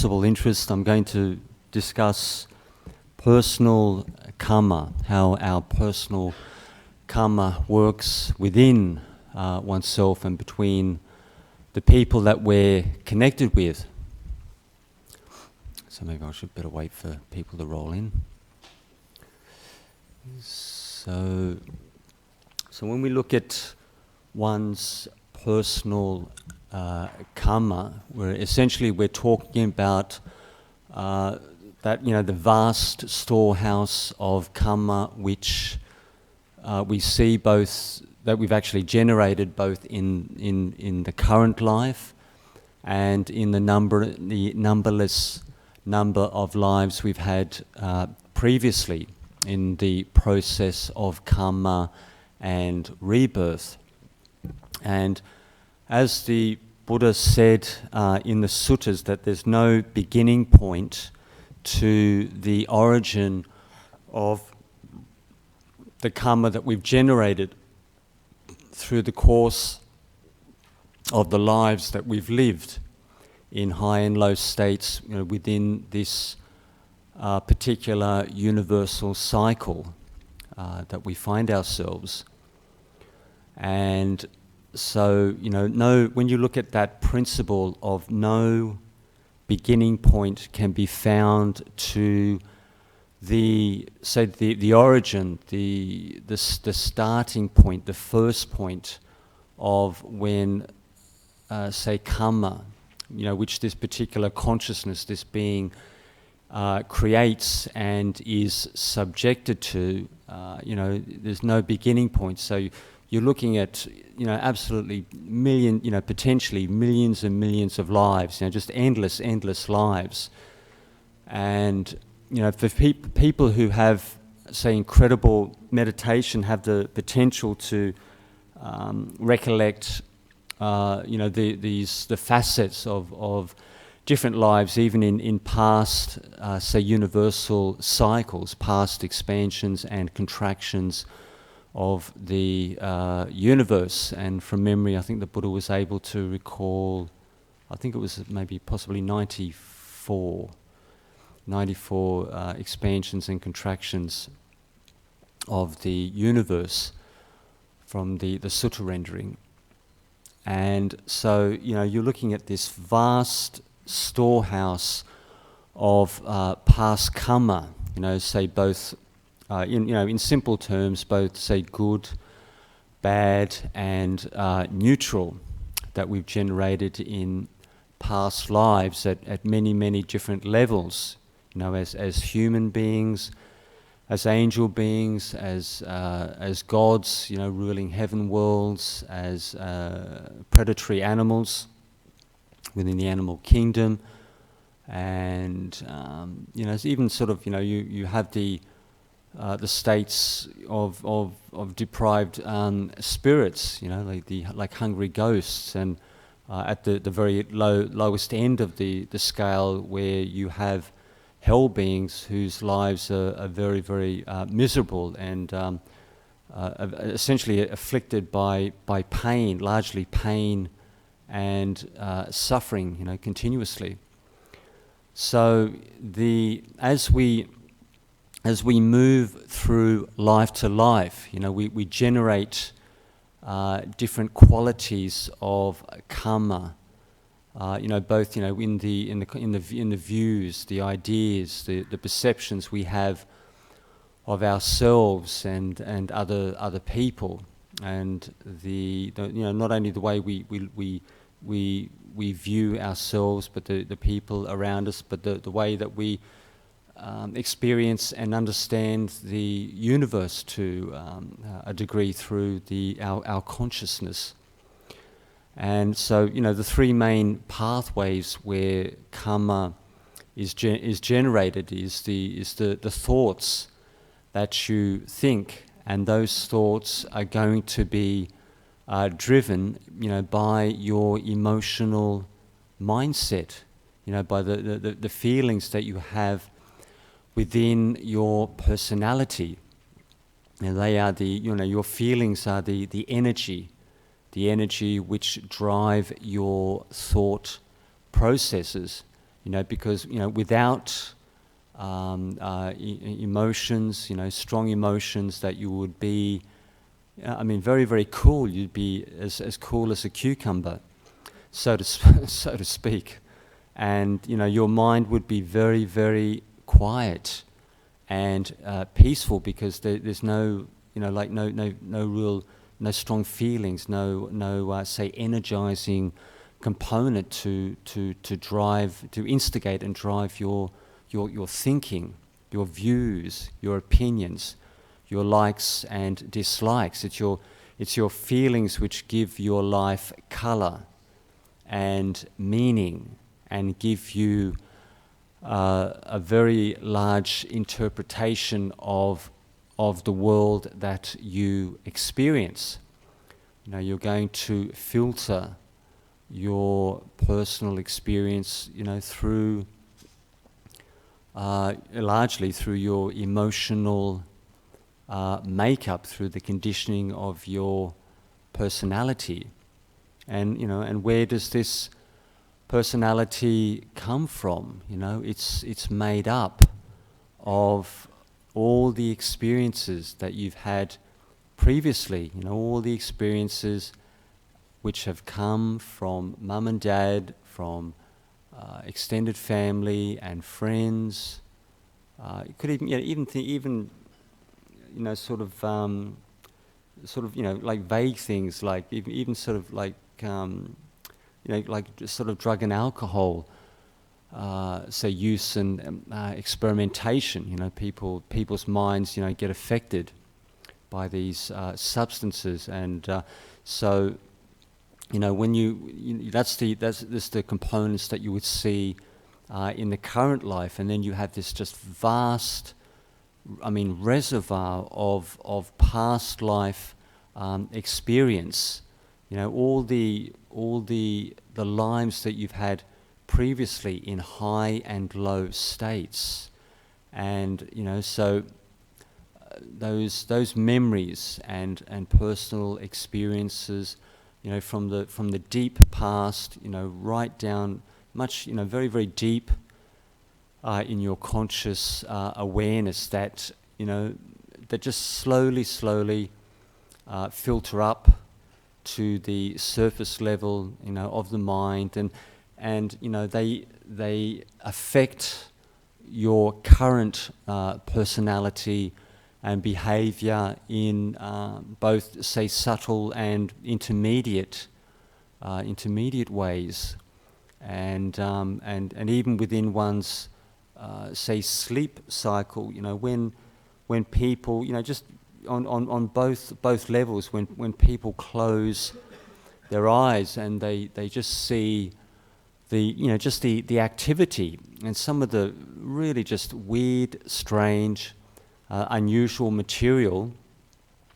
Possible interest, I'm going to discuss personal karma, how our personal karma works within oneself and between the people that we're connected with. So maybe I should better wait for people to roll in. So when we look at one's personal karma, we're talking about the vast storehouse of karma which we see both that we've actually generated both in the current life and in the numberless number of lives we've had previously in the process of karma and rebirth. And as the Buddha said in the suttas, that there's no beginning point to the origin of the karma that we've generated through the course of the lives that we've lived in high and low states, within this particular universal cycle that we find ourselves. And so, when you look at that principle of no beginning point can be found to the origin, the starting point, the first point of when, karma, which this particular consciousness, this being, creates and is subjected to, there's no beginning point. So you're looking at, absolutely potentially millions and millions of lives, just endless lives. And, for people who have, incredible meditation, have the potential to recollect, the facets of different lives, even in past, universal cycles, past expansions and contractions of the universe. And from memory, I think the Buddha was able to recall, I think it was possibly 94 expansions and contractions of the universe from the sutta rendering. And so, you're looking at this vast storehouse of past karma, both in simple terms, both good, bad, and neutral, that we've generated in past lives at many different levels. As human beings, as angel beings, as gods, ruling heaven worlds, as predatory animals within the animal kingdom, and even you have the states of deprived spirits, like hungry ghosts, and at the very lowest end of the scale, where you have hell beings whose lives are very, very miserable and essentially afflicted by pain, largely pain and suffering, continuously. So as we move through life to life, we generate different qualities of karma. Both in the views, the ideas, the perceptions we have of ourselves and other people, and not only the way we view ourselves, but the people around us, but the way that we experience and understand the universe to a degree through our consciousness. And so, the three main pathways where karma is generated is the thoughts that you think, and those thoughts are going to be driven, by your emotional mindset, by the feelings that you have within your personality. And they are your feelings are the energy which drive your thought processes because without emotions, strong emotions, that you would be, very, very cool. You'd be as cool as a cucumber, so to speak, and your mind would be very, very quiet and peaceful, because there's no, no strong feelings, no say energizing component to drive, to instigate and drive your thinking, your views, your opinions, your likes and dislikes. It's your feelings which give your life color and meaning, and give you a very large interpretation of the world that you experience. You're going to filter your personal experience, through largely through your emotional makeup, through the conditioning of your personality. And where does this personality come from? It's made up of all the experiences that you've had previously, all the experiences which have come from mum and dad, from extended family and friends. It could even like vague things, like even sort of like like sort of drug and alcohol, say use and experimentation. People's minds get affected by these substances, and so when that's the components that you would see in the current life, and then you have this just vast, reservoir of past life experience. All the lives that you've had previously in high and low states, and so those memories and personal experiences, from the deep past, right down much, very, very deep in your conscious awareness, that that just slowly filter up to the surface level, of the mind, and they affect your current personality and behavior in both, say, subtle and intermediate ways, and even within one's say sleep cycle. When people, just on both levels, when people close their eyes and they just see the activity and some of the really just weird, strange, unusual material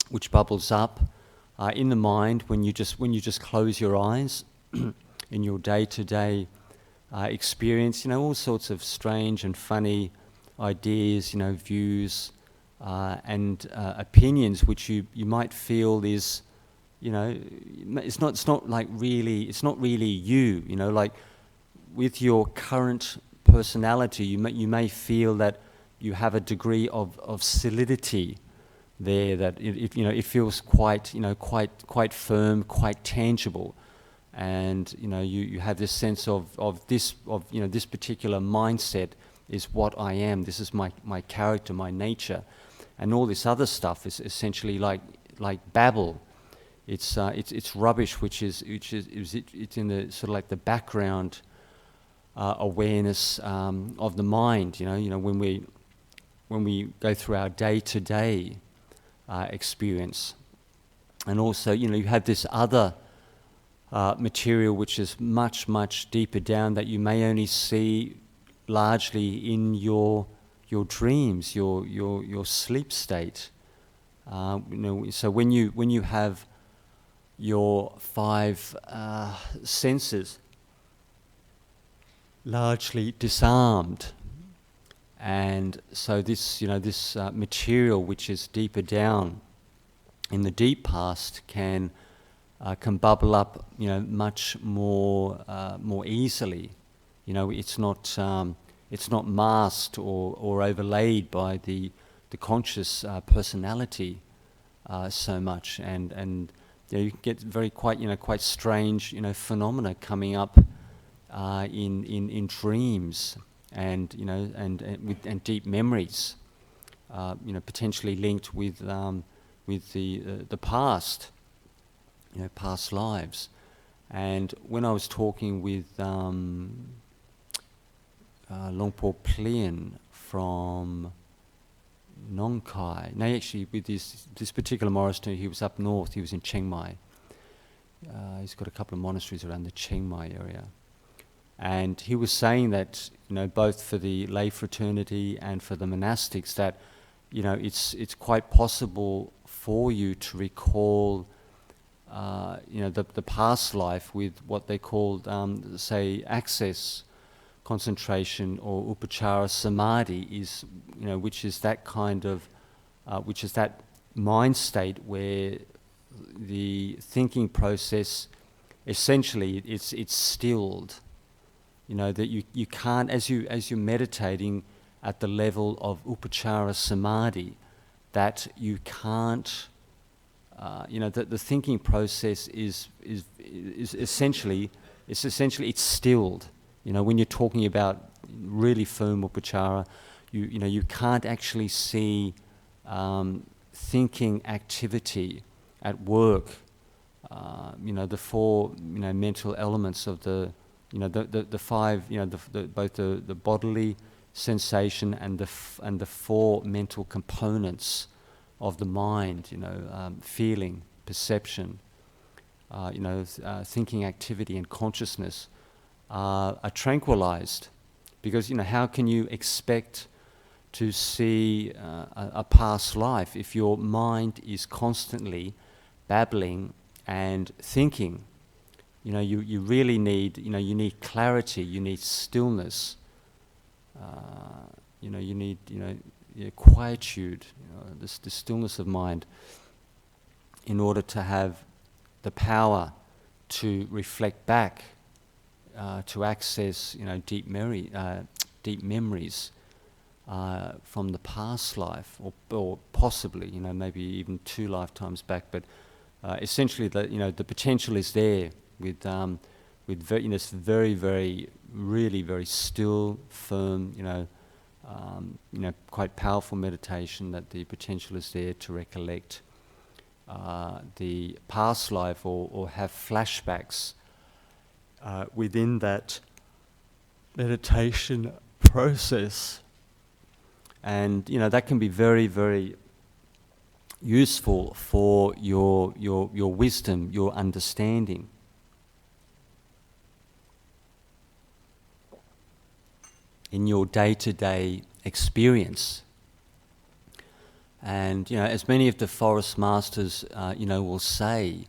which bubbles up in the mind when you just close your eyes in your day-to-day experience. All sorts of strange and funny ideas, views and opinions which you might feel is, it's not really you. Like with your current personality, you may feel that you have a degree of solidity there, that it feels quite firm, quite tangible, and you have this sense of this particular mindset is what I am. This is my character, my nature, and all this other stuff is essentially like babble. It's rubbish, which is it's in the sort of like the background awareness of the mind. When we go through our day-to-day experience. And also, you have this other material which is much, much deeper down, that you may only see largely in your dreams, your sleep state. So when you have your five senses largely disarmed, and so this material which is deeper down in the deep past can bubble up much more easily It's not masked or overlaid by the conscious personality so much, and you can get quite strange phenomena coming up in dreams, and and deep memories, potentially linked with the past, past lives. And when I was talking with Longpo Plien from Nong Khai, no, actually with this particular monastery, he was up north, he was in Chiang Mai. He's got a couple of monasteries around the Chiang Mai area. And he was saying that, both for the lay fraternity and for the monastics, that, it's quite possible for you to recall, the past life with what they called, say, access concentration or upachara samadhi, is, which is that kind of, which is that mind state where the thinking process, essentially, it's stilled. That you can't, as you're meditating at the level of upachara samadhi, that you can't, that the thinking process is essentially, it's stilled. When you're talking about really firm upachara, you can't actually see thinking activity at work. The four mental elements of the five, both the bodily sensation and the four mental components of the mind, feeling, perception, thinking activity and consciousness are tranquilized, because how can you expect to see a past life if your mind is constantly babbling and thinking? You really need, you need clarity, you need stillness, you need, quietude, the stillness of mind, in order to have the power to reflect back, to access, deep memories from the past life, or possibly, maybe even 2 lifetimes back. But essentially, the potential is there with this very, very, really very still, firm, quite powerful meditation, that the potential is there to recollect the past life, or have flashbacks within that meditation process. And that can be very, very useful for your wisdom, your understanding. In your day-to-day experience. And as many of the forest masters will say,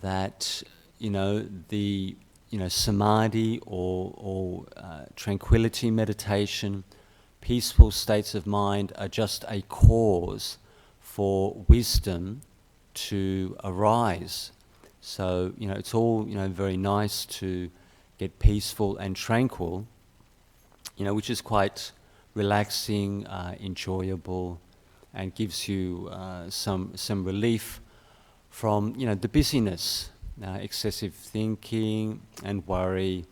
that the samadhi or tranquility meditation, peaceful states of mind, are just a cause for wisdom to arise. So it's all very nice to get peaceful and tranquil, which is quite relaxing, enjoyable, and gives you some relief from the busyness, excessive thinking and worry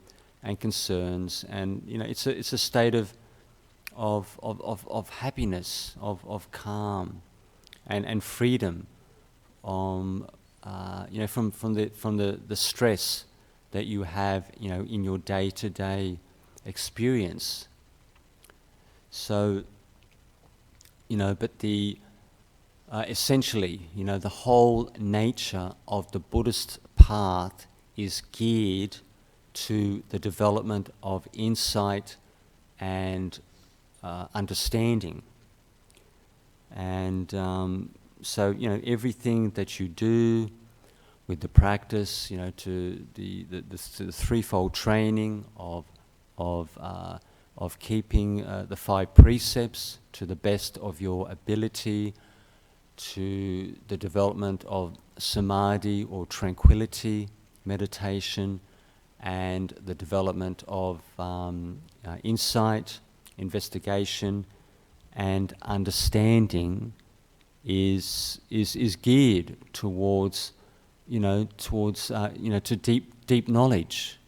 and concerns, and it's a state of happiness, of calm, and freedom from the stress that you have in your day-to-day experience. So but the essentially the whole nature of the Buddhist path is geared to the development of insight and understanding. And so everything that you do with the practice, to the threefold training of keeping the 5 precepts to the best of your ability, to the development of samadhi or tranquility meditation, and the development of insight, investigation, and understanding is geared towards to deep knowledge,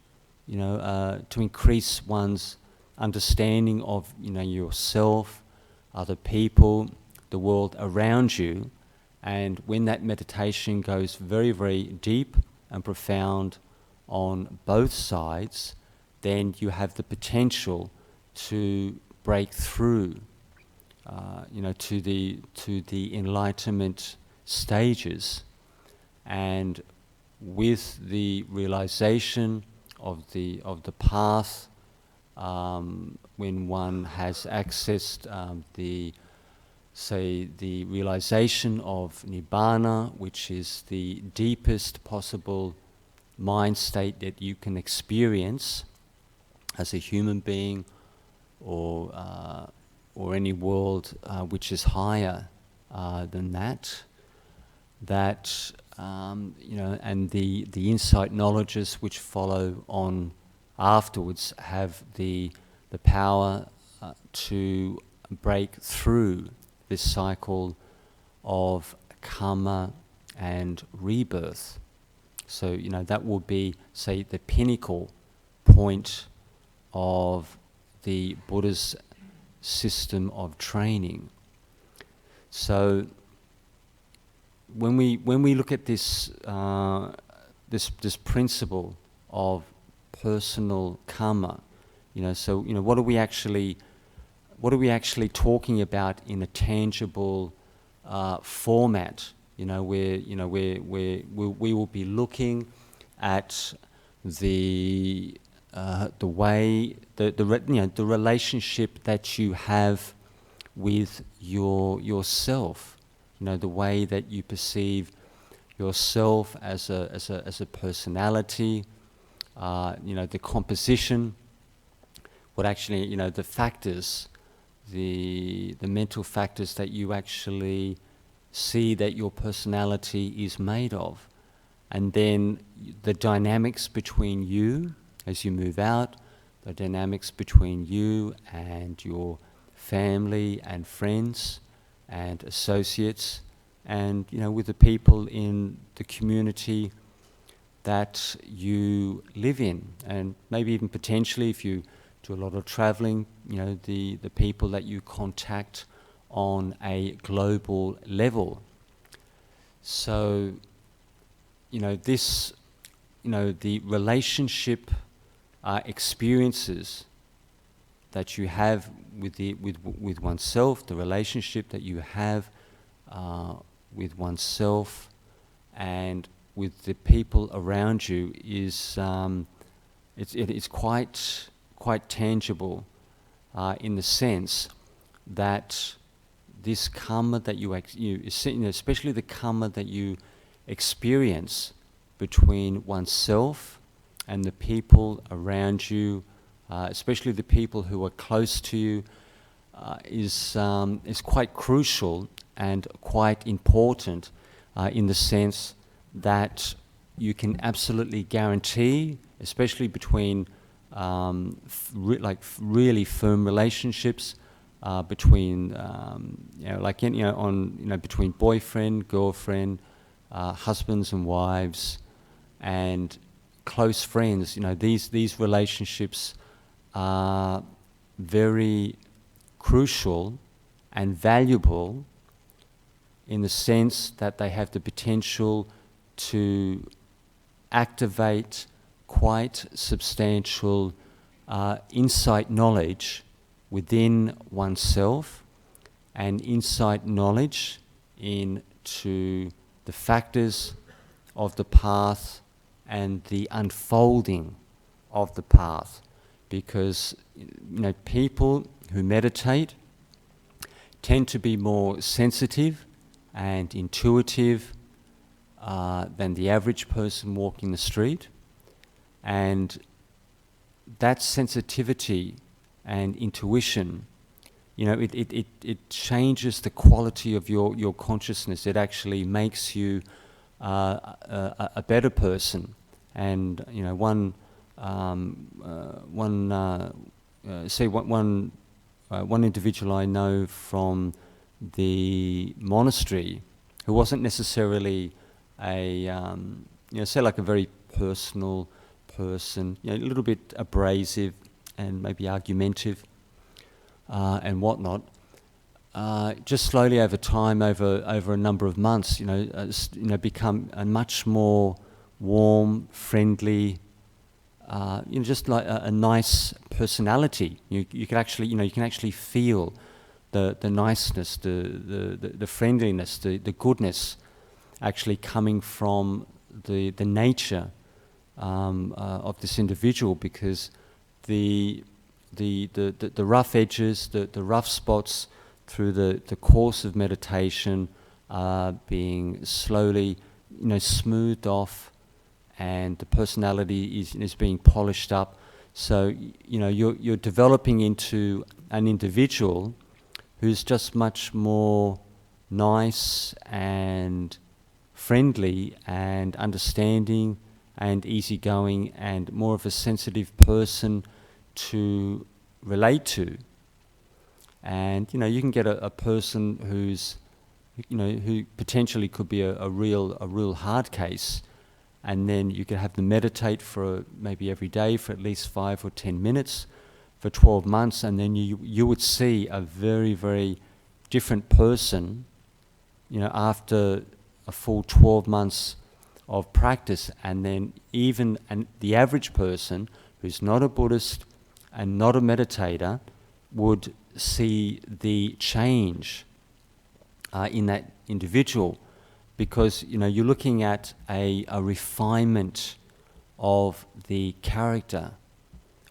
to increase one's understanding of yourself, other people, the world around you. And when that meditation goes very, very deep and profound on both sides, then you have the potential to break through, to the enlightenment stages. And with the realization of the path, when one has accessed the realization of Nibbana, which is the deepest possible mind state that you can experience as a human being, or any world which is higher than that. And the insight knowledges which follow on afterwards have the power to break through this cycle of karma and rebirth. So, that will be, say, the pinnacle point of the Buddha's system of training. So, when we look at this principle of personal karma, what are we actually talking about in a tangible format? Where we will be looking at the way the relationship that you have with yourself, the way that you perceive yourself as a personality, the composition, what actually the factors, the mental factors that you actually see that your personality is made of. And then the dynamics between you as you move out, the dynamics between you and your family and friends and associates, and with the people in the community that you live in, and maybe even potentially, if you do a lot of traveling, the people that you contact on a global level. So, the relationship experiences that you have with oneself, the relationship that you have with oneself and with the people around you is it's quite tangible in the sense that this karma that you especially the karma that you experience between oneself and the people around you, especially the people who are close to you, is quite crucial and quite important in the sense that you can absolutely guarantee, especially between really firm relationships between between boyfriend, girlfriend, husbands and wives, and close friends. These relationships are very crucial and valuable in the sense that they have the potential to activate quite substantial insight knowledge within oneself, and insight knowledge into the factors of the path and the unfolding of the path. Because people who meditate tend to be more sensitive and intuitive than the average person walking the street, and that sensitivity and intuition, it changes the quality of your consciousness. It actually makes you a better person. And one one individual I know from the monastery, who wasn't necessarily say like a very personal person, a little bit abrasive and maybe argumentative and whatnot. Just slowly over time, over a number of months, become a much more warm, friendly, just like a nice personality. You can actually feel the niceness, the friendliness, the goodness, actually coming from the nature of this individual, because the rough edges, the rough spots through the course of meditation are being slowly, smoothed off, and the personality is being polished up. So you're developing into an individual who's just much more nice and friendly and understanding and easygoing, and more of a sensitive person to relate to. And you can get a person who's who potentially could be a real hard case, and then you could have them meditate for maybe every day for at least 5 or 10 minutes for 12 months, and then you would see a very, very different person after a full 12 months of practice. And then even the average person who's not a Buddhist and not a meditator would see the change in that individual, because you're looking at a refinement of the character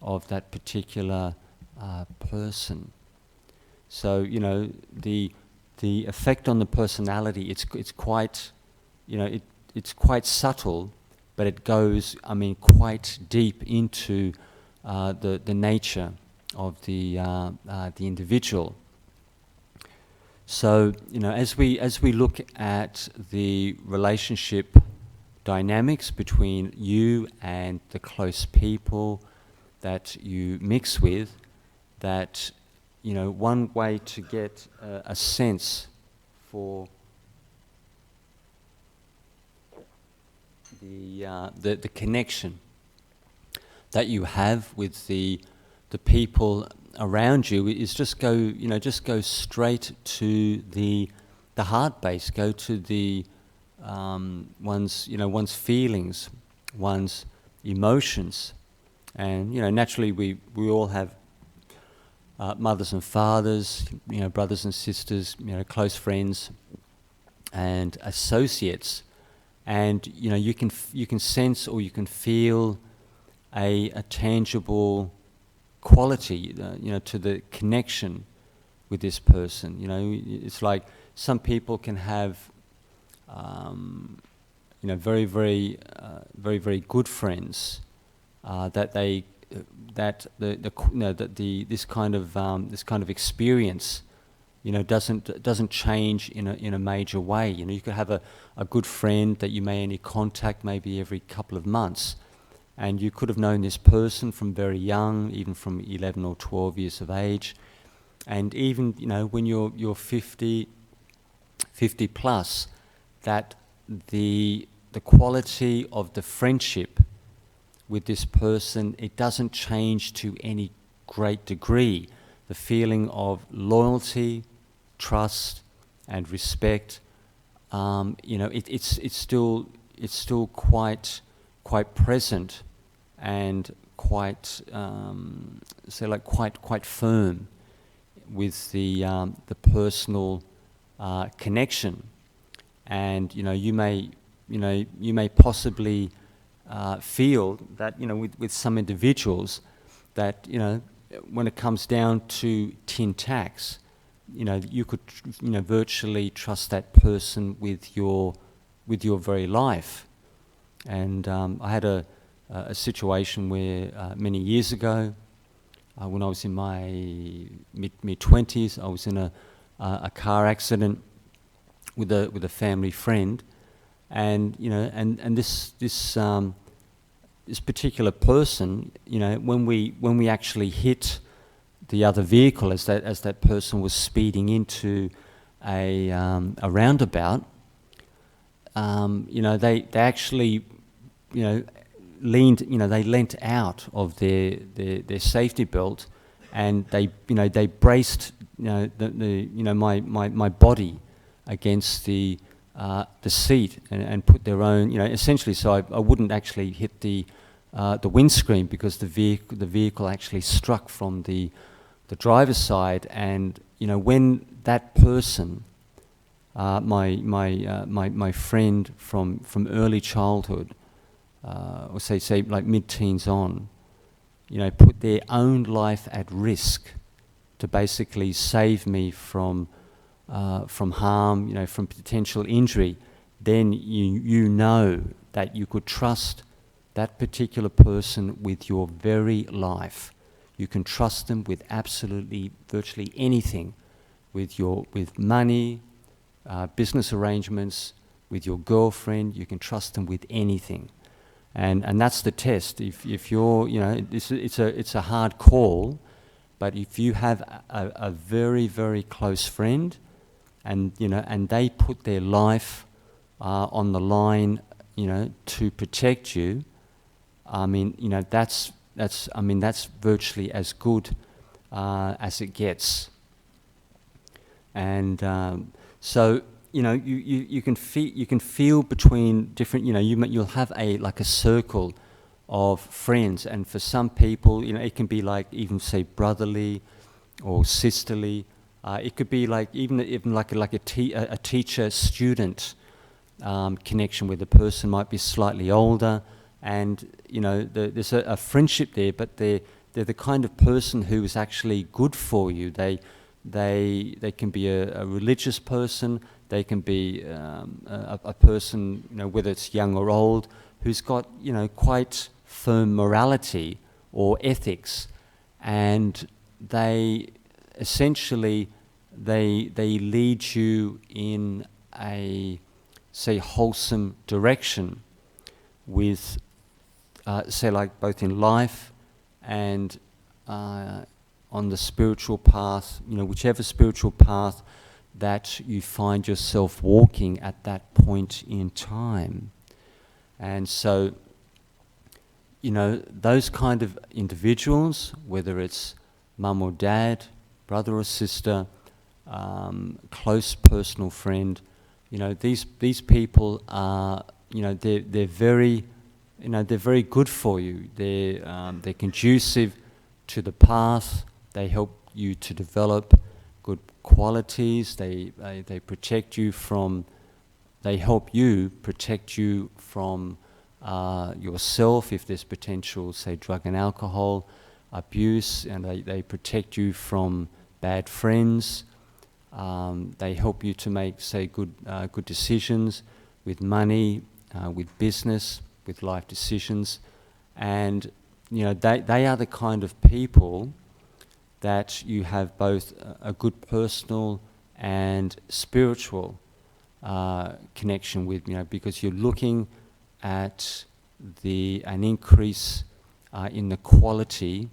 of that particular person. So the effect on the personality, it's quite it's quite subtle, but it goes quite deep into the nature of the individual. So as we look at the relationship dynamics between you and the close people that you mix with, that one way to get a sense for the connection that you have with the people around you is just go straight to the heart base, go to the one's feelings, one's emotions. And naturally we all have mothers and fathers, brothers and sisters, close friends and associates, and you can sense or you can feel a tangible quality, to the connection with this person. It's like some people can have, very, very, very, very good friends this kind of experience, doesn't change in a major way. You could have a good friend that you may only contact maybe every couple of months. And you could have known this person from very young, even from 11 or 12 years of age. And even, when you're 50 plus, that the quality of the friendship with this person, it doesn't change to any great degree. The feeling of loyalty, trust, and respect, it's still quite present, and quite quite firm with the personal connection. And you may possibly feel that with some individuals that when it comes down to tin tacks, you could virtually trust that person with your very life. And I had a situation where many years ago, when I was in my mid-20s, I was in a car accident with a family friend, and and this this particular person, when we actually hit the other vehicle as that person was speeding into a roundabout, they actually, leant out of their safety belt, and they braced, my body against the seat and put their own, essentially, so I wouldn't actually hit the windscreen, because the vehicle actually struck from the driver's side. And when that person, my friend from early childhood, or say like mid-teens on, put their own life at risk to basically save me from harm, from potential injury, then you know that you could trust that particular person with your very life. You can trust them with absolutely, virtually anything, with money, business arrangements, with your girlfriend. You can trust them with anything, and that's the test. If you're, it's a hard call, but if you have a very, very close friend, and they put their life on the line, to protect you, that's virtually as good as it gets. And so you can feel between different, you'll have a circle of friends, and for some people, it can be like even say brotherly or sisterly. It could be like even like a teacher-student connection, where the person might be slightly older, and there's a friendship there, but they're the kind of person who is actually good for you. They can be a religious person. They can be a person, whether it's young or old, who's got quite firm morality or ethics, and they essentially they lead you in a, say, wholesome direction, with say like both in life and on the spiritual path, whichever spiritual path that you find yourself walking at that point in time. And so, those kind of individuals, whether it's mum or dad, brother or sister, close personal friend, these people are, they're very, they're very good for you. They're conducive to the path. They help you to develop good qualities. They protect you from. They help you protect you from yourself if there's potential, say, drug and alcohol abuse, and they protect you from bad friends. They help you to make, say, good decisions with money, with business, with life decisions, and they are the kind of people that you have both a good personal and spiritual connection with, because you're looking at an increase in the quality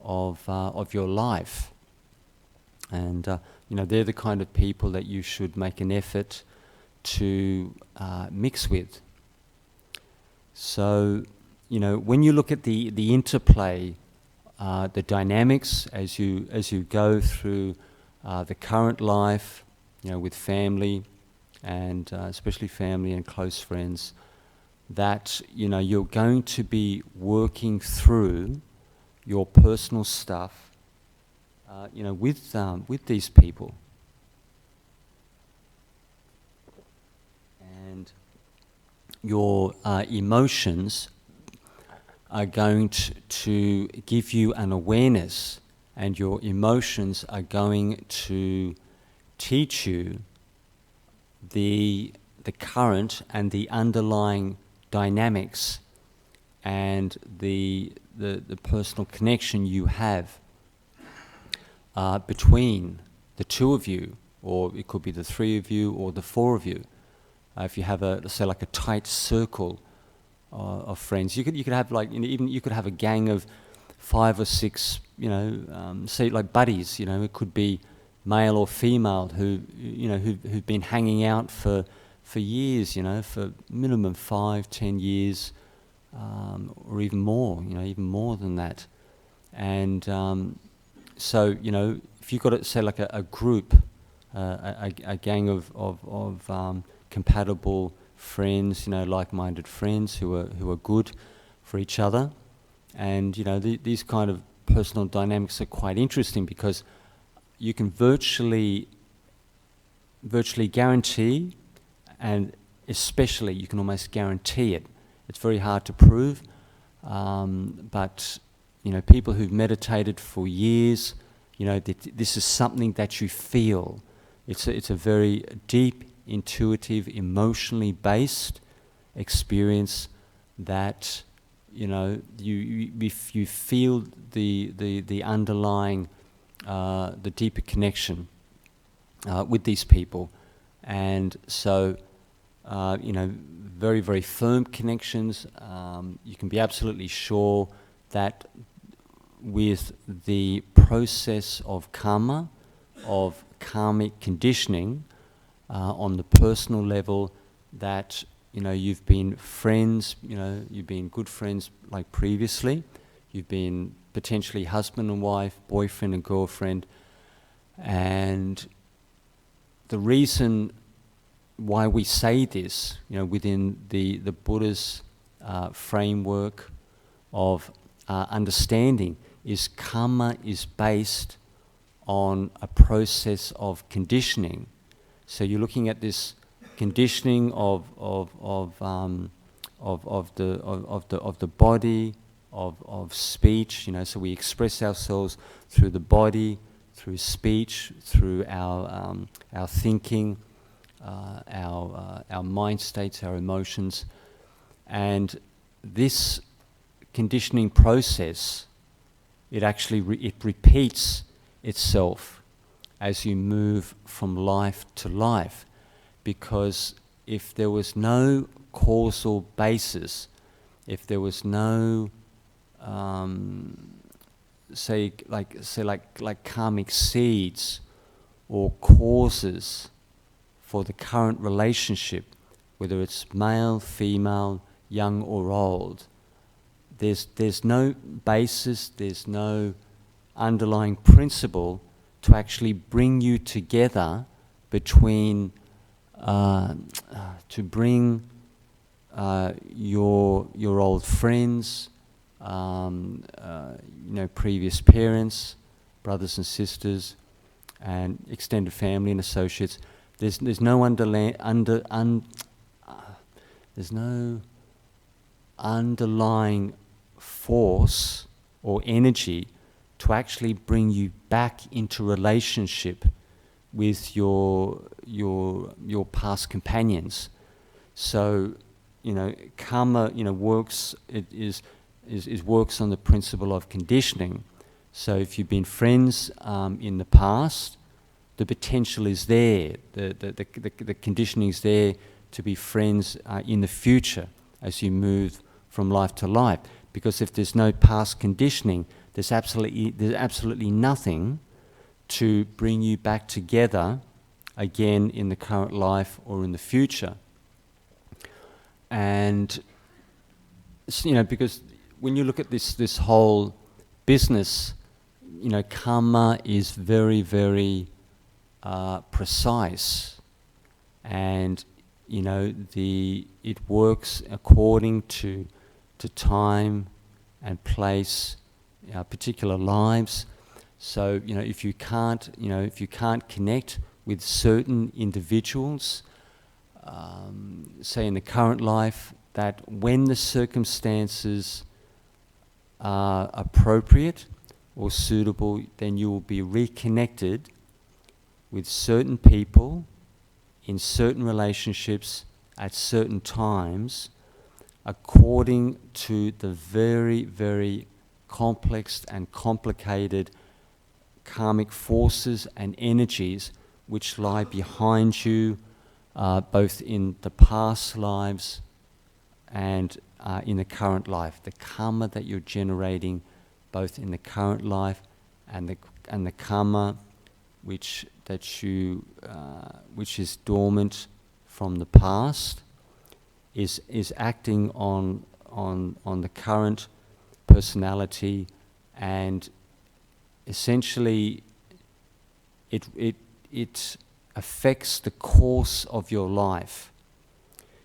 of your life, and they're the kind of people that you should make an effort to mix with. So, when you look at the interplay, the dynamics as you go through the current life, with family, and especially family and close friends, that you're going to be working through your personal stuff, with these people, and your emotions are going to give you an awareness, and your emotions are going to teach you the current and the underlying dynamics and the personal connection you have between the two of you, or it could be the three of you or the four of you. If you have let's say like a tight circle of friends. You could have like, even you could have a gang of 5 or 6, say like buddies. It could be male or female who've been hanging out for years. For minimum 5-10 years, or even more than that. And so if you've got say like a group, a gang of compatible friends, like-minded friends who are good for each other, and these kind of personal dynamics are quite interesting, because you can virtually guarantee, and especially you can almost guarantee it. It's very hard to prove, but people who've meditated for years, this is something that you feel. It's a very deep, intuitive, emotionally based experience that you feel the underlying, the deeper connection with these people, and so very, very firm connections. You can be absolutely sure that with the process of karma, of karmic conditioning, on the personal level, that you've been friends, you've been good friends like previously, you've been potentially husband and wife, boyfriend and girlfriend, and the reason why we say this, within the Buddha's framework of understanding, is karma is based on a process of conditioning. So you're looking at this conditioning of the body, of speech. So we express ourselves through the body, through speech, through our thinking, our mind states, our emotions, and this conditioning process, it actually it repeats itself as you move from life to life, because if there was no causal basis, if there was no say like karmic seeds or causes for the current relationship, whether it's male, female, young or old, there's no basis, there's no underlying principle to actually bring you together between, to bring your old friends, previous parents, brothers and sisters, and extended family and associates. There's no there's no underlying force or energy to actually bring you back into relationship with your past companions. So, karma, works. It works on the principle of conditioning. So, if you've been friends in the past, the potential is there. The conditioning is there to be friends in the future as you move from life to life. Because if there's no past conditioning, there's absolutely nothing to bring you back together again in the current life or in the future. And because when you look at this whole business, karma is very, very precise, and it works according to time and place, particular lives. So if you can't connect with certain individuals, say in the current life, that when the circumstances are appropriate or suitable, then you will be reconnected with certain people in certain relationships at certain times, according to the very, very complex and complicated karmic forces and energies which lie behind you, both in the past lives and in the current life, the karma that you're generating both in the current life and the karma which is dormant from the past is acting on the current personality, and essentially it affects the course of your life.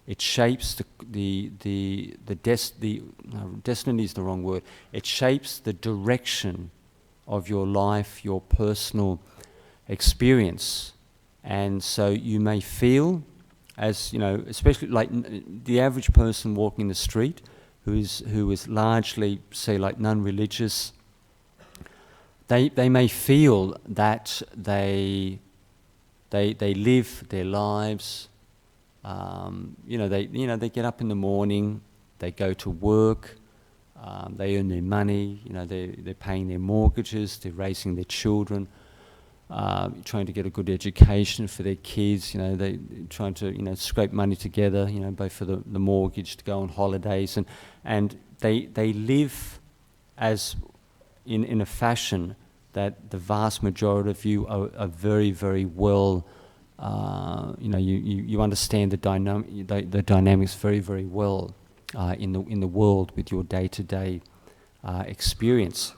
It shapes destiny is the wrong word. It shapes the direction of your life, your personal experience. And so you may feel, as you know, especially like the average person walking the street who is largely, say, like non-religious, they may feel that they live their lives. They get up in the morning, they go to work, they earn their money. They're paying their mortgages, they're raising their children, trying to get a good education for their kids. They're trying to scrape money together, both for the mortgage, to go on holidays, and they live as in a fashion that the vast majority of you are very, very well. You understand the dynamics very, very well in the world with your day-to-day experience.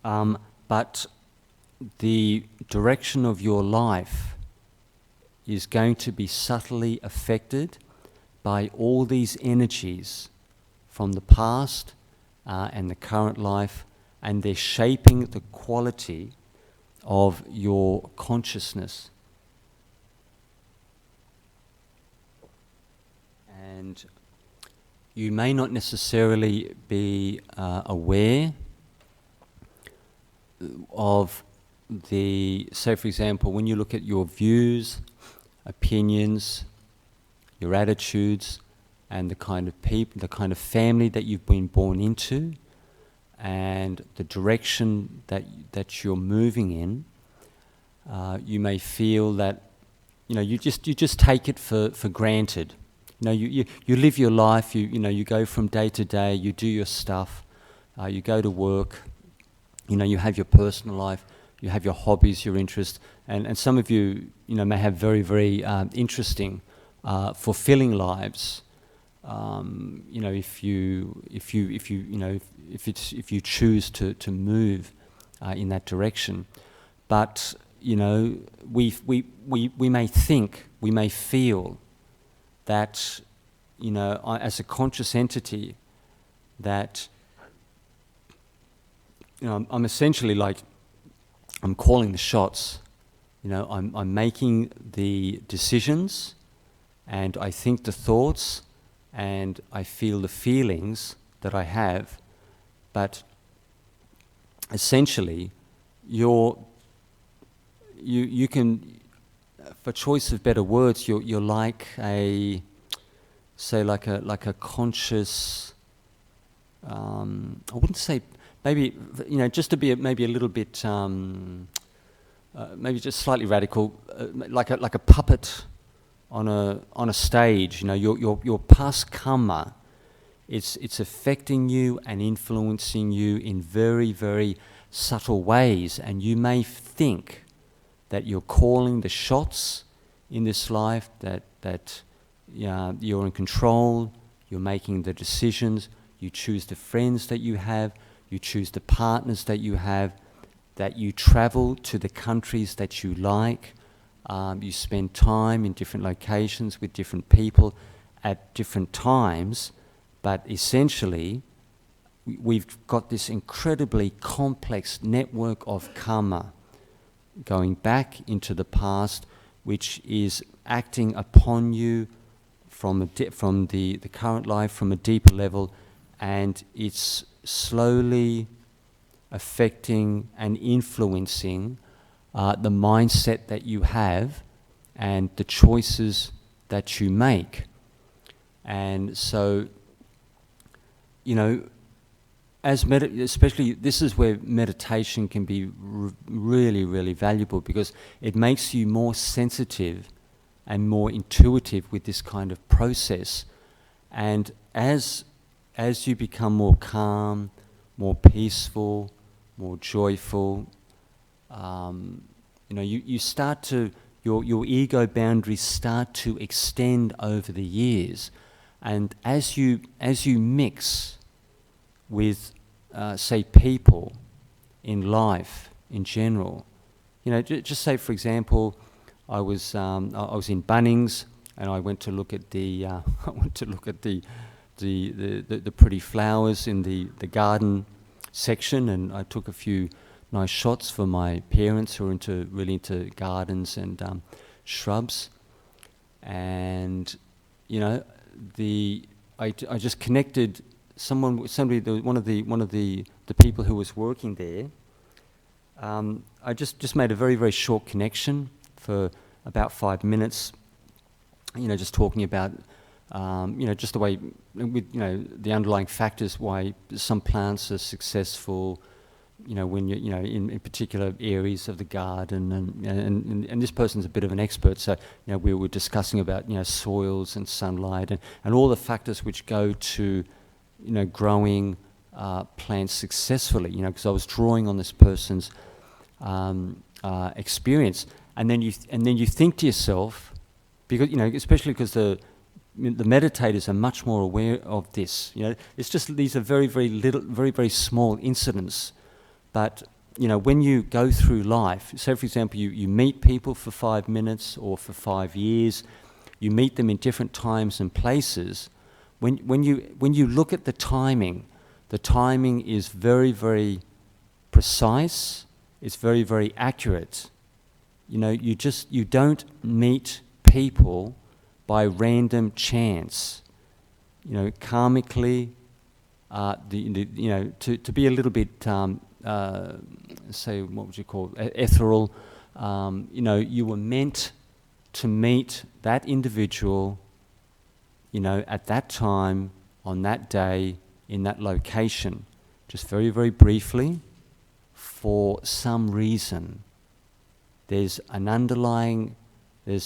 But the direction of your life is going to be subtly affected by all these energies from the past and the current life, and they're shaping the quality of your consciousness. And you may not necessarily be aware of say for example, when you look at your views, opinions, your attitudes, and the kind of people, the kind of family that you've been born into, and the direction that you're moving in, you may feel that you just take it for granted. You live your life. You go from day to day. You do your stuff. You go to work. You have your personal life. You have your hobbies, your interests, and some of you may have very, very interesting, fulfilling lives. If you choose to move in that direction, but we may think, we may feel that as a conscious entity, that I'm essentially like, I'm calling the shots. I'm making the decisions, and I think the thoughts, and I feel the feelings that I have. But essentially, you can, for choice of better words, you're like a conscious. I wouldn't say. Maybe just to be maybe a little bit, maybe just slightly radical, like a puppet on a stage. Your past karma, it's affecting you and influencing you in very, very subtle ways, and you may think that you're calling the shots in this life, that you're in control, you're making the decisions, you choose the friends that you have. You choose the partners that you have, that you travel to the countries that you like, you spend time in different locations with different people at different times, but essentially we've got this incredibly complex network of karma going back into the past, which is acting upon you from the current life, from a deeper level, and it's slowly affecting and influencing the mindset that you have and the choices that you make. And so, especially this is where meditation can be really, really valuable, because it makes you more sensitive and more intuitive with this kind of process. And as you become more calm, more peaceful, more joyful, you start to, your ego boundaries start to extend over the years. And as you mix with, say, people in life in general, just say, for example, I was in Bunnings, and I went to look at the the pretty flowers in the garden section, and I took a few nice shots for my parents who are really into gardens and shrubs. And I just connected one of the people who was working there. I just made a very, very short connection for about 5 minutes, just talking about just the way, with the underlying factors why some plants are successful, when you're in particular areas of the garden, and this person's a bit of an expert, so we were discussing about soils and sunlight and all the factors which go to growing plants successfully, because I was drawing on this person's experience, and then you think to yourself, because especially because the meditators are much more aware of this. It's just these are very, very little, very, very small incidents. But when you go through life, so for example, you meet people for 5 minutes or for 5 years, you meet them in different times and places. When you look at the timing is very, very precise. It's very, very accurate. You don't meet people by random chance. Karmically, to be a little bit, say, what would you call it, ethereal, you were meant to meet that individual, at that time, on that day, in that location, just very, very briefly, for some reason. There's an underlying, there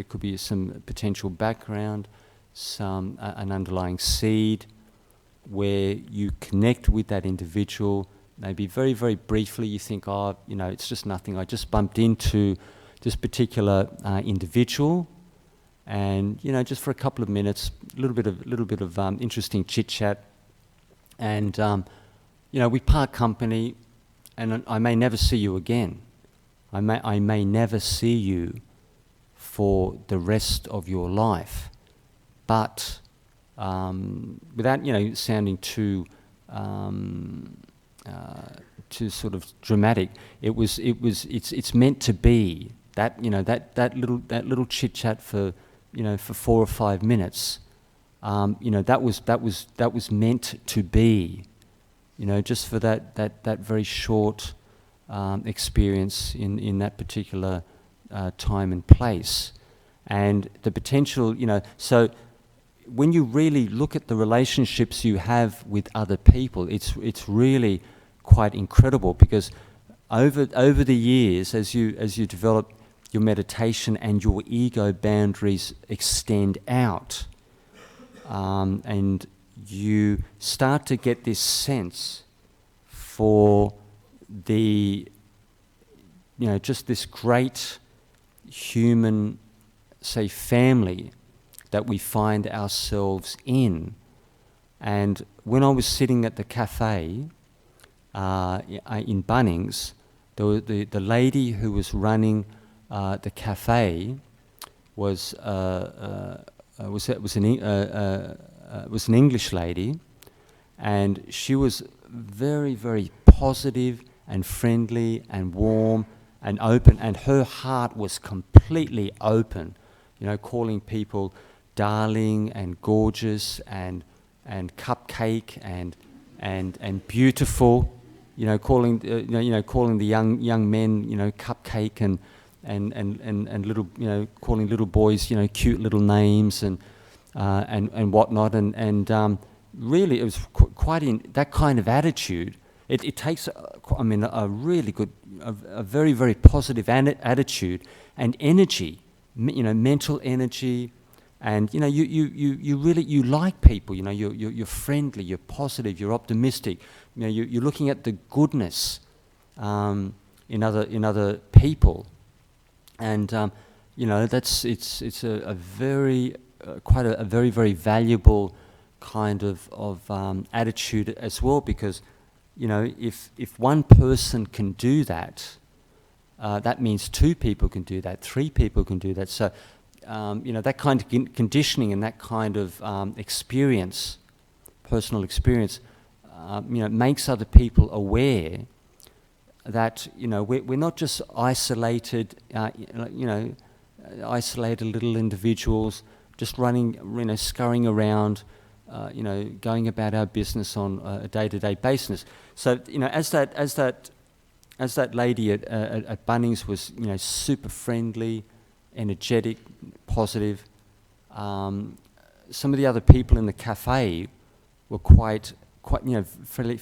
could be some potential background, an underlying seed, where you connect with that individual. Maybe very, very briefly you think, it's just nothing. I just bumped into this particular individual, and just for a couple of minutes, a little bit of interesting chit chat, and we part company, and I may never see you again. I may never see you for the rest of your life, but without sounding too sort of dramatic, it's meant to be that that little chit chat for for 4 or 5 minutes. That was meant to be, just for that very short experience in that particular time and place, and the potential. So when you really look at the relationships you have with other people, it's really quite incredible, because over the years, as you develop your meditation and your ego boundaries extend out, and you start to get this sense for the just this great human, say, family that we find ourselves in. And when I was sitting at the cafe in Bunnings, the lady who was running the cafe was an English lady, and she was very, very positive and friendly and warm and open, and her heart was completely open, calling people darling and gorgeous and cupcake and beautiful, calling the young men cupcake and little calling little boys cute little names and whatnot, and really it was quite in that kind of attitude. It takes a really good, a very, very positive attitude and energy, mental energy, And you really like people. You're friendly, you're positive, you're optimistic. You're looking at the goodness in other people, and it's a very quite a very, very valuable kind of attitude as well, because if one person can do that, that means two people can do that, three people can do that. So that kind of conditioning and that kind of experience, personal experience, makes other people aware that we're not just isolated, isolated little individuals just running, scurrying around, going about our business on a day-to-day basis. So as that lady at Bunnings was super friendly, energetic, positive. Some of the other people in the cafe were quite friendly.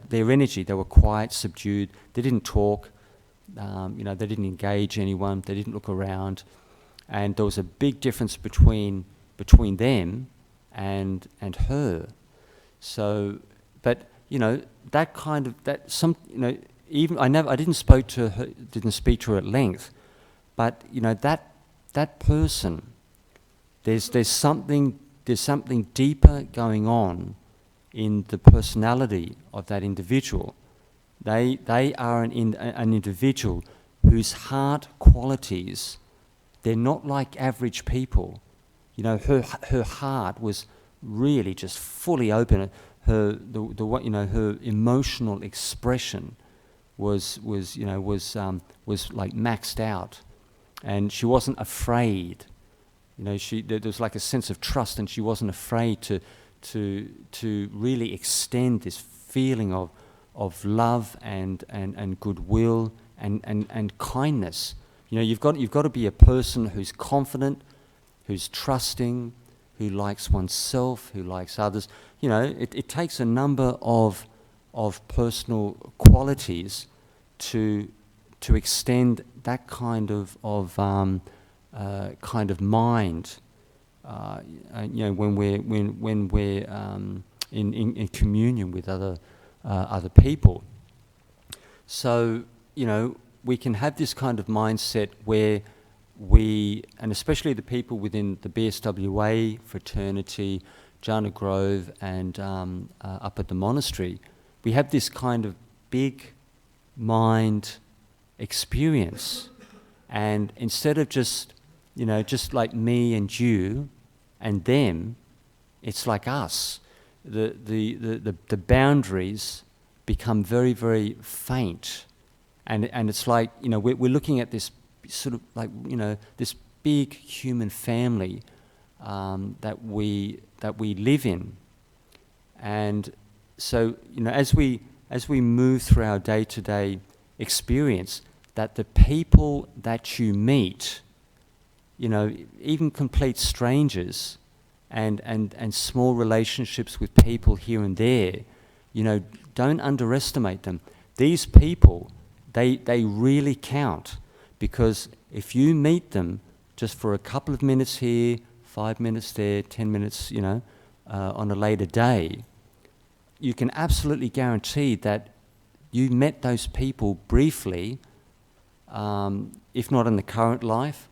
Their energy, they were quiet, subdued. They didn't talk. They didn't engage anyone. They didn't look around, and there was a big difference between them and her. So, but that kind of even I didn't speak to her at length, but that person, there's something deeper going on in the personality of that individual. They are an individual whose heart qualities, they're not like average people. Her heart was really just fully open. Her emotional expression was like maxed out. And she wasn't afraid. There was like a sense of trust, and she wasn't afraid to really extend this feeling of love and goodwill and kindness. You've got to be a person who's confident, who's trusting, who likes oneself, who likes others. It takes a number of personal qualities to extend that kind of mind, when we're in communion with other people. So we can have this kind of mindset where and especially the people within the BSWA fraternity, Jhana Grove, and up at the monastery, we have this kind of big mind experience. And instead of just like me and you and them, it's like us. The boundaries become very, very faint. And it's like, we're looking at this sort of like, this big human family that we live in. And so, as we move through our day-to-day experience, that the people that you meet, even complete strangers and small relationships with people here and there, don't underestimate them. These people, they really count, because if you meet them just for a couple of minutes here, 5 minutes there, 10 minutes, on a later day, you can absolutely guarantee that you met those people briefly, if not in the current life,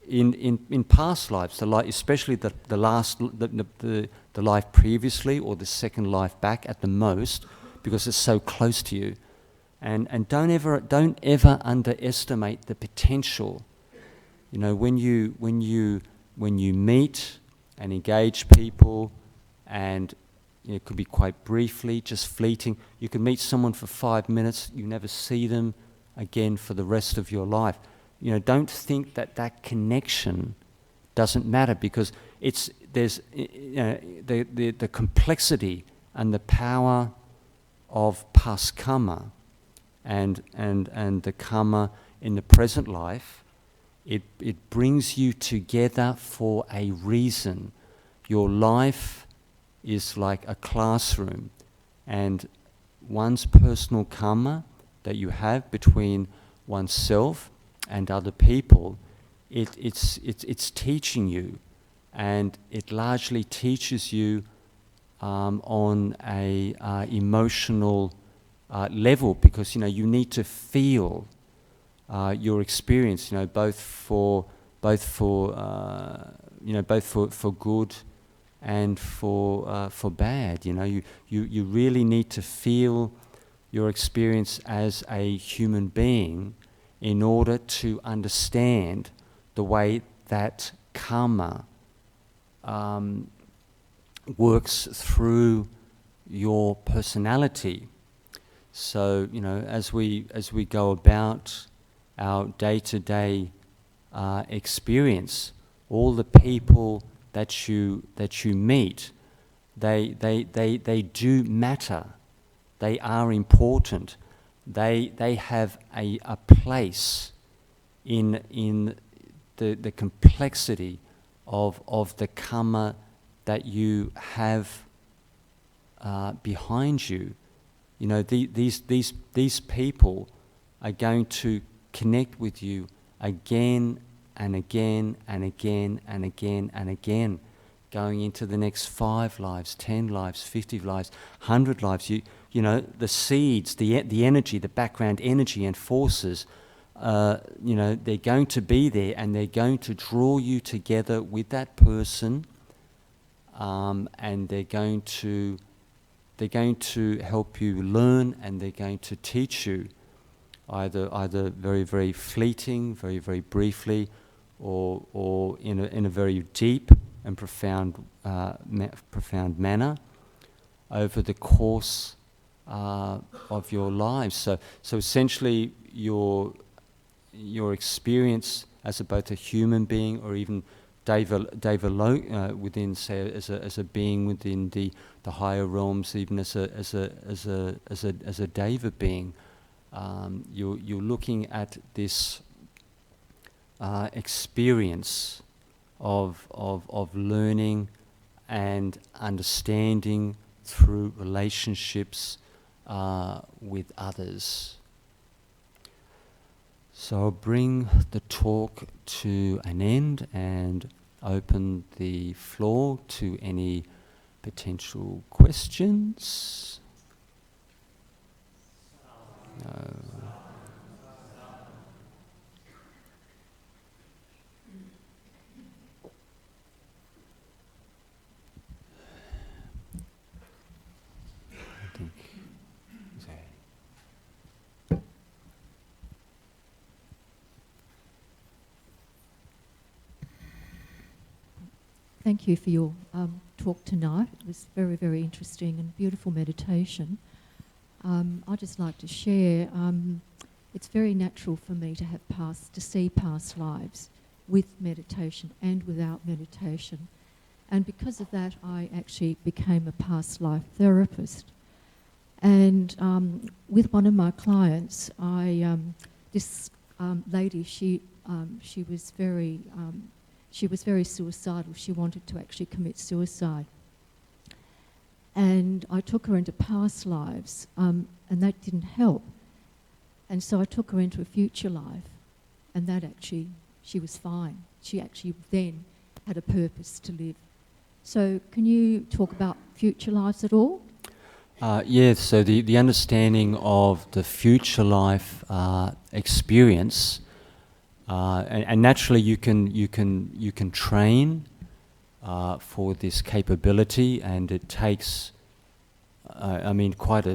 in past lives, especially the life previously, or the second life back at the most, because it's so close to you. And don't ever underestimate the potential. When you meet and engage people, and it could be quite briefly, just fleeting. You could meet someone for 5 minutes, you never see them again for the rest of your life. Don't think that connection doesn't matter, because there's the complexity and the power of past karma and the karma in the present life. It brings you together for a reason. Your life is like a classroom, and one's personal karma that you have between oneself and other people, it's teaching you, and it largely teaches you on a emotional level, because you need to feel your experience, both for good and for bad. You really need to feel your experience as a human being in order to understand the way that karma works through your personality. So, as we go about our day-to-day experience, all the people that you meet, they do matter. They are important. They have a place in the complexity of the karma that you have behind you. These people are going to connect with you again and again and again and again and again, going into the next 5 lives, 10 lives, 50 lives, 100 lives. The seeds, the energy, the background energy and forces, they're going to be there, and they're going to draw you together with that person, and they're going to help you learn, and they're going to teach you either very, very fleeting, very, very briefly, or in a very deep and profound manner over the course of your lives. So essentially, your experience as both a human being, or even within, say, as a being within the higher realms, even as a Deva being, you're looking at this experience of learning and understanding through relationships with others. So I'll bring the talk to an end and open the floor to any potential questions. No. I think Thank you for your talk tonight. It was very, very interesting and beautiful meditation. I'd just like to share, it's very natural for me to see past lives with meditation and without meditation. And because of that, I actually became a past life therapist. And with one of my clients, this lady, she was very suicidal. She wanted to actually commit suicide. And I took her into past lives, and that didn't help. And so I took her into a future life, and that actually, she was fine. She actually then had a purpose to live. So can you talk about future lives at all? Yes, so the understanding of the future life experience, and naturally you can train for this capability, and it takes quite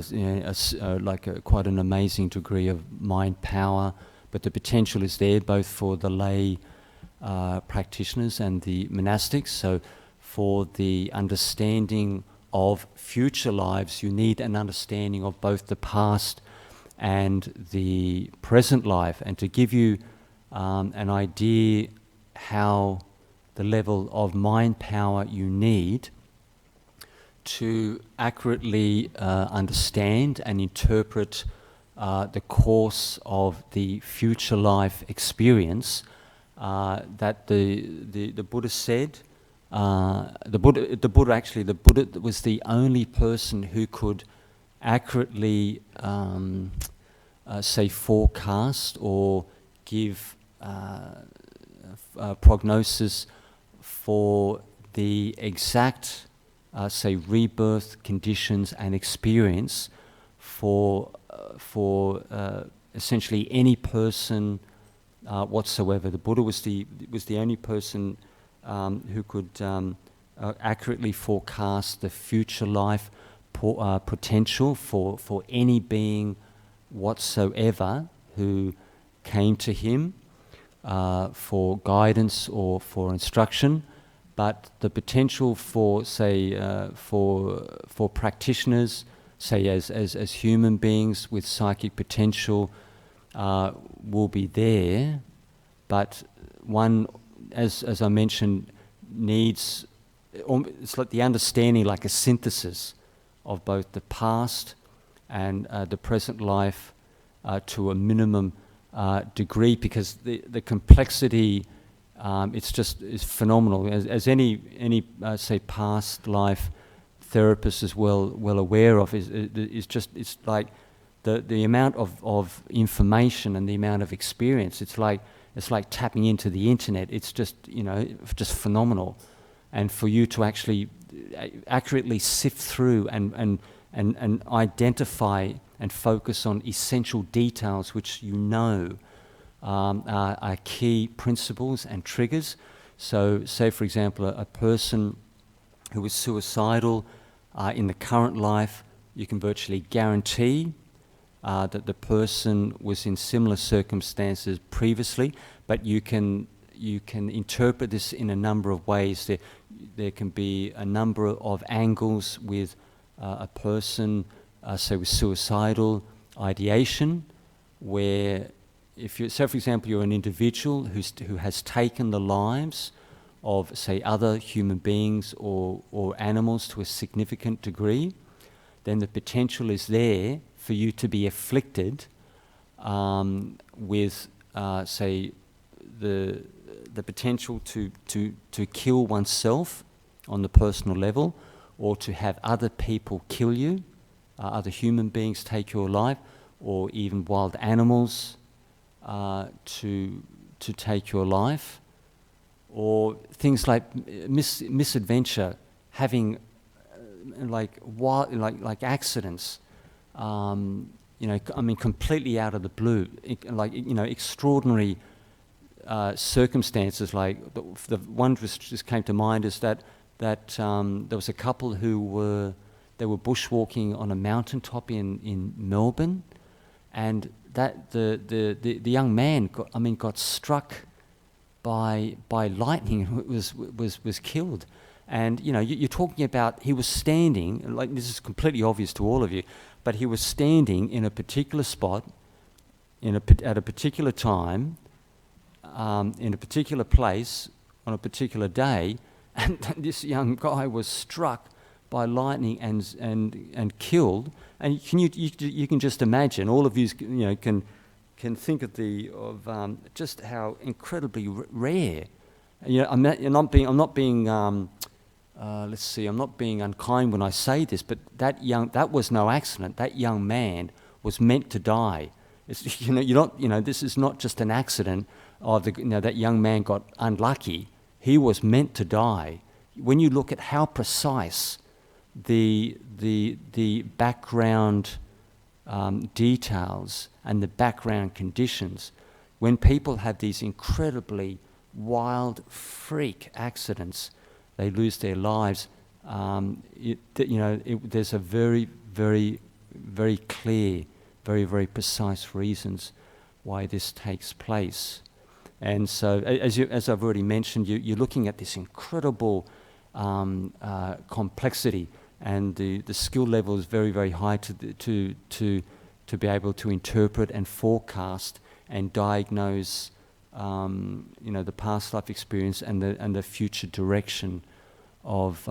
quite an amazing degree of mind power, but the potential is there both for the lay practitioners and the monastics. So for the understanding of future lives, you need an understanding of both the past and the present life. And to give you an idea how the level of mind power you need to accurately understand and interpret the course of the future life experience, that the Buddha said, the Buddha was the only person who could accurately say forecast or give prognosis for the exact, say, rebirth conditions and experience for essentially any person whatsoever. The Buddha was the only person who could accurately forecast the future life potential for any being whatsoever who came to him for guidance or for instruction. But the potential for, say, for practitioners, say as human beings with psychic potential, will be there. But one, as I mentioned, needs, it's like the understanding, like a synthesis of both the past and the present life to a minimum degree, because the complexity, it's phenomenal. As any say past life therapist is well aware of, it's like the amount of information and the amount of experience. It's like tapping into the internet. It's just phenomenal. And for you to actually accurately sift through and identify and focus on essential details which are key principles and triggers. So say, for example, a person who was suicidal in the current life, you can virtually guarantee that the person was in similar circumstances previously, but you can interpret this in a number of ways. There can be a number of angles with a person, say with suicidal ideation, where so for example you're an individual who has taken the lives of, say, other human beings or animals to a significant degree, then the potential is there for you to be afflicted with, say, the potential to kill oneself on the personal level, or to have other people kill you, other human beings take your life, or even wild animals to take your life, or things like misadventure, having like accidents, completely out of the blue, extraordinary circumstances. Like the one which just came to mind is that there was a couple who were bushwalking on a mountaintop in Melbourne, and that the young man got struck by lightning, was killed. And you're talking about, he was standing, like, this is completely obvious to all of you, but he was standing in a particular spot at a particular time, in a particular place on a particular day, and this young guy was struck by lightning and killed. And you can just imagine, all of you can think of just how incredibly rare. I'm not being unkind when I say this, but that was no accident. That young man was meant to die. This is not just an accident. That young man got unlucky. He was meant to die. When you look at how precise the background details and the background conditions, when people have these incredibly wild freak accidents, they lose their lives. There's a very, very, very clear, very, very precise reasons why this takes place. And so, as I've already mentioned, you're looking at this incredible complexity, and the skill level is very, very high to be able to interpret and forecast and diagnose, the past life experience and the future direction of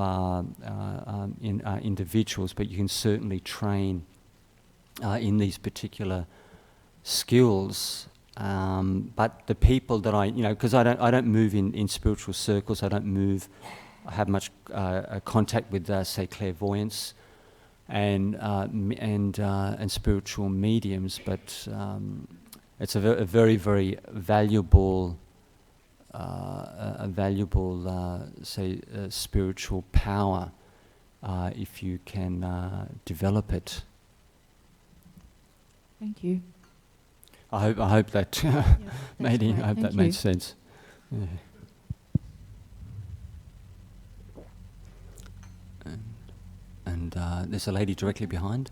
individuals. But you can certainly train in these particular skills. But the people that because I don't move in spiritual circles. I have much contact with, say, clairvoyance and spiritual mediums. But it's a very, very valuable a valuable, spiritual power if you can develop it. Thank you. I hope that made sense. Yeah. And there's a lady directly behind.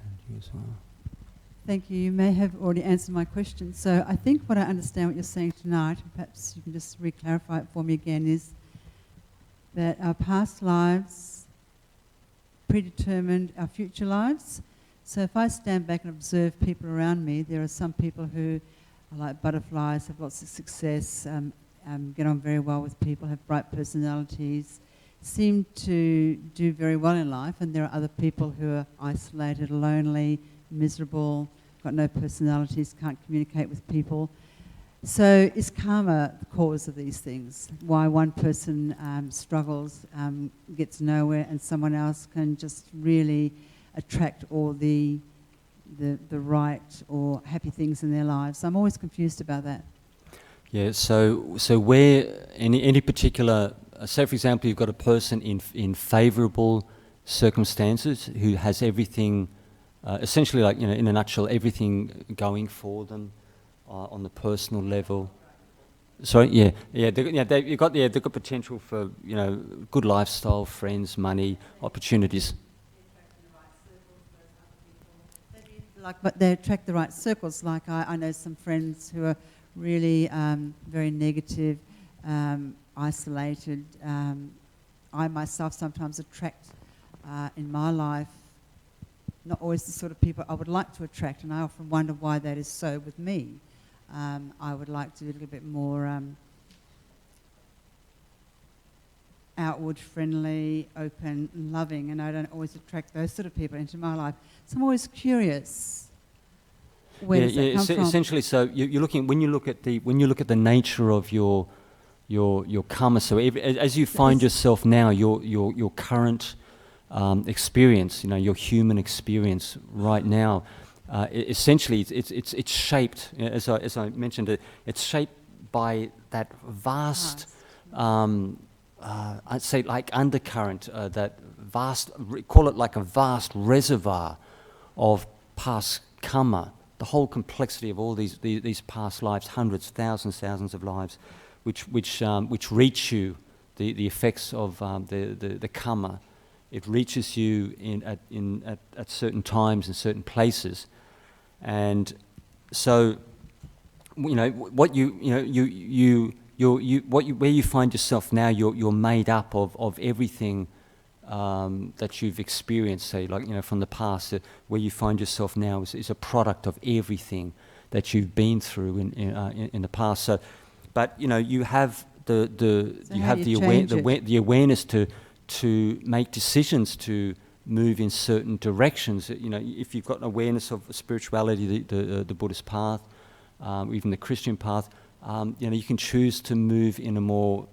And you as well. Thank you. You may have already answered my question. So I think what I understand what you're saying tonight, and perhaps you can just re-clarify it for me again, is that our past lives predetermined our future lives. So if I stand back and observe people around me, there are some people who are like butterflies, have lots of success, get on very well with people, have bright personalities, seem to do very well in life, and there are other people who are isolated, lonely, miserable, got no personalities, can't communicate with people. So is karma the cause of these things? Why one person struggles, gets nowhere, and someone else can just really attract all the right or happy things in their lives? I'm always confused about that. Yeah, so where any particular, say for example, you've got a person in favourable circumstances who has everything, essentially, like, in a nutshell, everything going for them on the personal level. Sorry, they've got potential for good lifestyle, friends, money, opportunities. But they attract the right circles. Like I know some friends who are really very negative, isolated. I myself sometimes attract in my life not always the sort of people I would like to attract, and I often wonder why that is so with me. I would like to be a little bit more outward, friendly, open, and loving, and I don't always attract those sort of people into my life. So I'm always curious. Where does that come from? Essentially, so you're looking when you look at the nature of your karma. So as you find yourself now, your current experience, your human experience right now, essentially it's shaped, as I mentioned, it's shaped by that vast, I'd say like undercurrent, that vast, call it like a vast reservoir of past karma, the whole complexity of all these past lives, hundreds, thousands of lives, which reach you, the effects of the karma. It reaches you at certain times and certain places, and so where you find yourself now, you're made up of everything that you've experienced, say, like, from the past. Where you find yourself now is a product of everything that you've been through in the past. So, but you have the awareness to make decisions to move in certain directions. If you've got awareness of spirituality, the Buddhist path, even the Christian path, you can choose to move in a more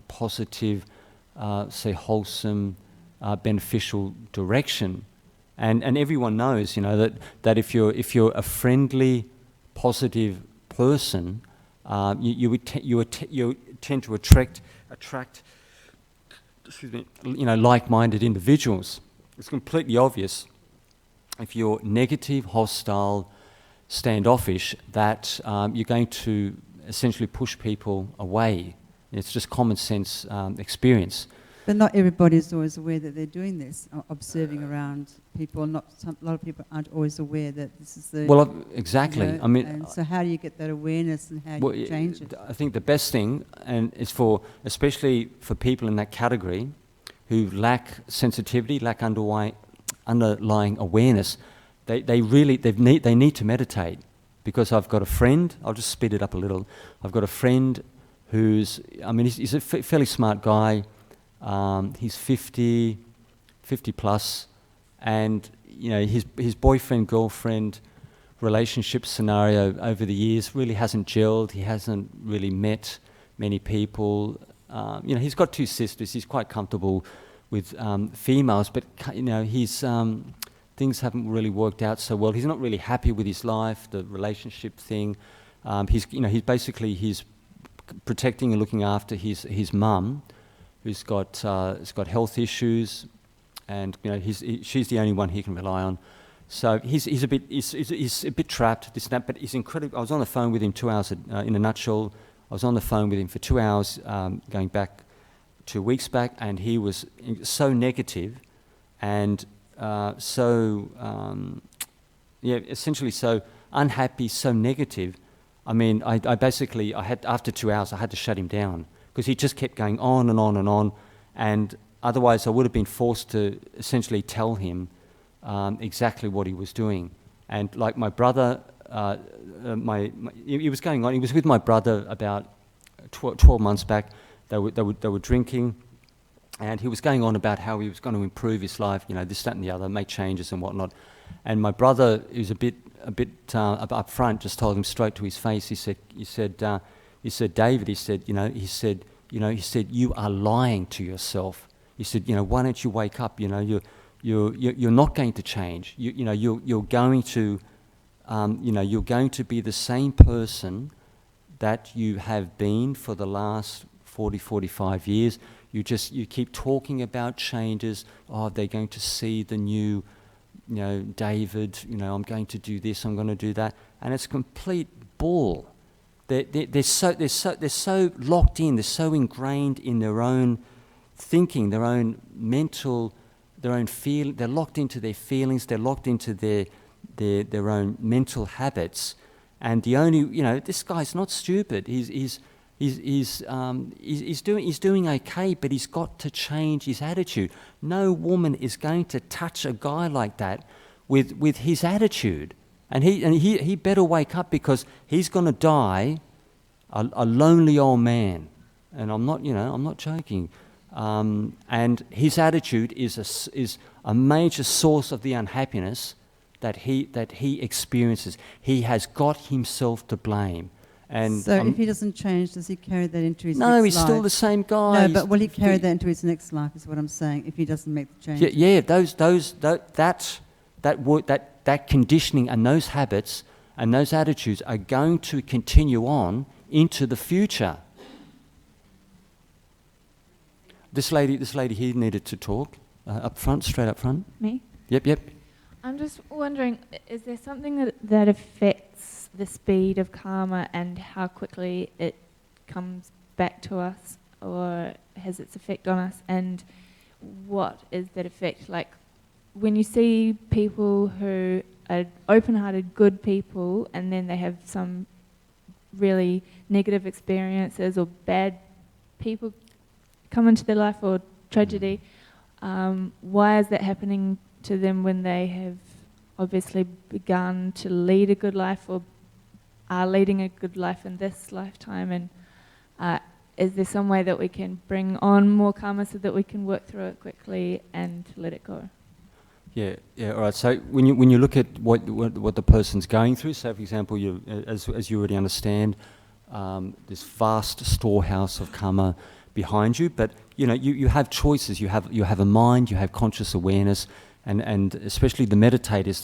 positive, say, wholesome, beneficial direction. And everyone knows, that if you're a friendly, positive person, you tend to attract like-minded individuals. It's completely obvious. If you're negative, hostile, standoffish, that you're going to essentially push people away. It's just common sense experience. But not everybody is always aware that they're doing this, observing around people. A lot of people aren't always aware that this is the... Well, exactly. And so how do you get that awareness, and how do you change it? I think the best thing, and it's especially for people in that category who lack sensitivity, lack underlying awareness, they need to meditate. Because I've got a friend, I'll just speed it up a little. I've got a friend who's a fairly smart guy. He's 50 plus, and his boyfriend girlfriend relationship scenario over the years really hasn't gelled. He hasn't really met many people. He's got 2 sisters. He's quite comfortable with females, but he's things haven't really worked out so well. He's not really happy with his life, the relationship thing. He's basically his protecting and looking after his mum, who's got health issues, and she's the only one he can rely on. So he's a bit trapped. This and that, but he's incredible. I was on the phone with him 2 hours. In a nutshell, I was on the phone with him for 2 hours, going back 2 weeks back, and he was so negative, and essentially so unhappy, so negative. I mean, I had, after 2 hours, I had to shut him down because he just kept going on and on and on, and otherwise I would have been forced to essentially tell him exactly what he was doing. And like my brother, he was going on. He was with my brother about 12 months back. They were drinking, and he was going on about how he was going to improve his life, this, that, and the other, make changes and whatnot. And my brother, who's a bit up front, just told him straight to his face. He said, David, he said, you are lying to yourself. He said, why don't you wake up? You're not going to change. You're going to be the same person that you have been for the last 40, 45 years. You keep talking about changes. Oh, they're going to see the new, David, I'm going to do this, I'm going to do that. And it's complete bull. They're so locked in, they're so ingrained in their own thinking, their own mental, their own feel. They're locked into their feelings, they're locked into their own mental habits. And the only, this guy's not stupid. He's doing okay, but he's got to change his attitude. No woman is going to touch a guy like that with his attitude, and he better wake up, because he's going to die a lonely old man. And I'm not joking. And his attitude is a major source of the unhappiness that he experiences. He has got himself to blame. And so if he doesn't change, does he carry that into his next life? No, he's still the same guy. No, but will he carry that into his next life, is what I'm saying, if he doesn't make the change? Yeah, that conditioning and those habits and those attitudes are going to continue on into the future. This lady here needed to talk up front, straight up front. Me? Yep. I'm just wondering, is there something that affects the speed of karma and how quickly it comes back to us, or has its effect on us? And what is that effect? Like, when you see people who are open-hearted, good people, and then they have some really negative experiences or bad people come into their life, or tragedy, why is that happening to them when they have obviously begun to lead a good life or are leading a good life in this lifetime? And is there some way that we can bring on more karma so that we can work through it quickly and let it go? Yeah. All right. So when you look at what the person's going through, so for example, as you already understand, this vast storehouse of karma behind you, but you have choices. You have a mind. You have conscious awareness, and especially the meditators,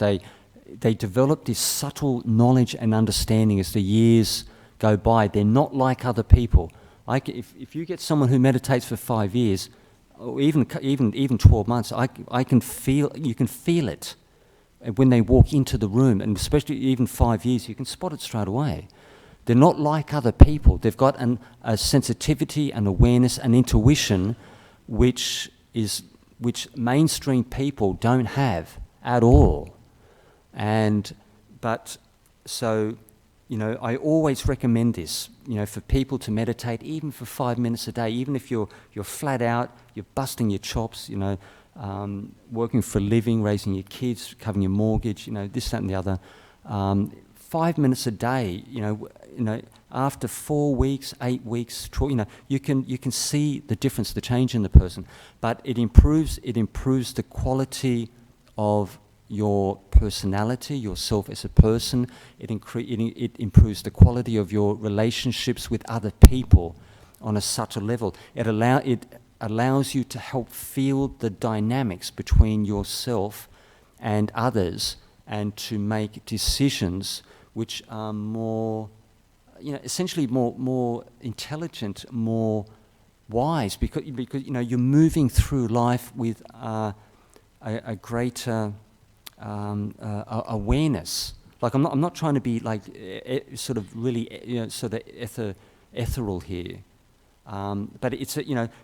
they develop this subtle knowledge and understanding as the years go by. They're not like other people. Like if you get someone who meditates for 5 years, or even 12 months, you can feel it when they walk into the room, and especially even 5 years, you can spot it straight away. They're not like other people. They've got a sensitivity, an awareness, an intuition, which mainstream people don't have at all. I always recommend this, for people to meditate, even for 5 minutes a day, even if you're flat out, you're busting your chops, working for a living, raising your kids, covering your mortgage, this, that, and the other. 5 minutes a day, after 4 weeks, 8 weeks, you can see the difference, the change in the person. But it improves the quality of your personality, yourself as a person. It improves the quality of your relationships with other people on a subtle level. It allows you to help feel the dynamics between yourself and others, and to make decisions which are more, essentially more intelligent, more wise, because you're moving through life with a greater awareness. Like I'm not trying to be like sort of really sort of ethereal here, but it's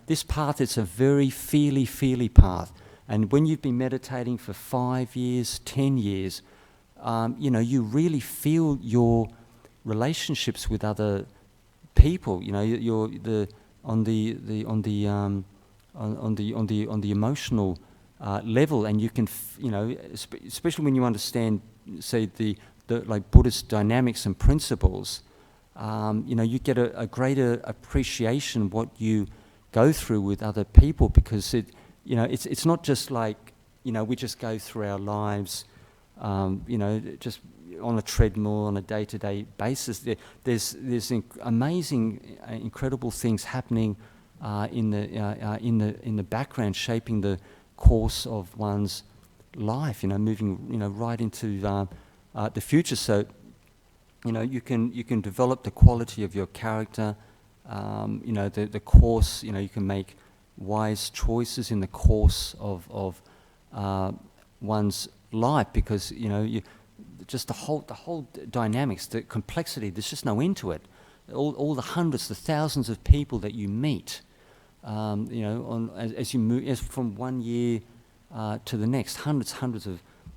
this path. It's a very feely path, and when you've been meditating for 5 years, 10 years, you really feel your relationships with other people. On the emotional level, and you can especially when you understand, say, the like Buddhist dynamics and principles, you get a greater appreciation what you go through with other people, because it's not just like we just go through our lives just on a treadmill on a day-to-day basis. There's amazing, incredible things happening in the background, shaping the course of one's life. Moving right into the future. So you can develop the quality of your character. The course. You can make wise choices in the course of one's life, because just the whole dynamics, the complexity. There's just no end to it. All the hundreds, the thousands of people that you meet, as you move from one year to the next, hundreds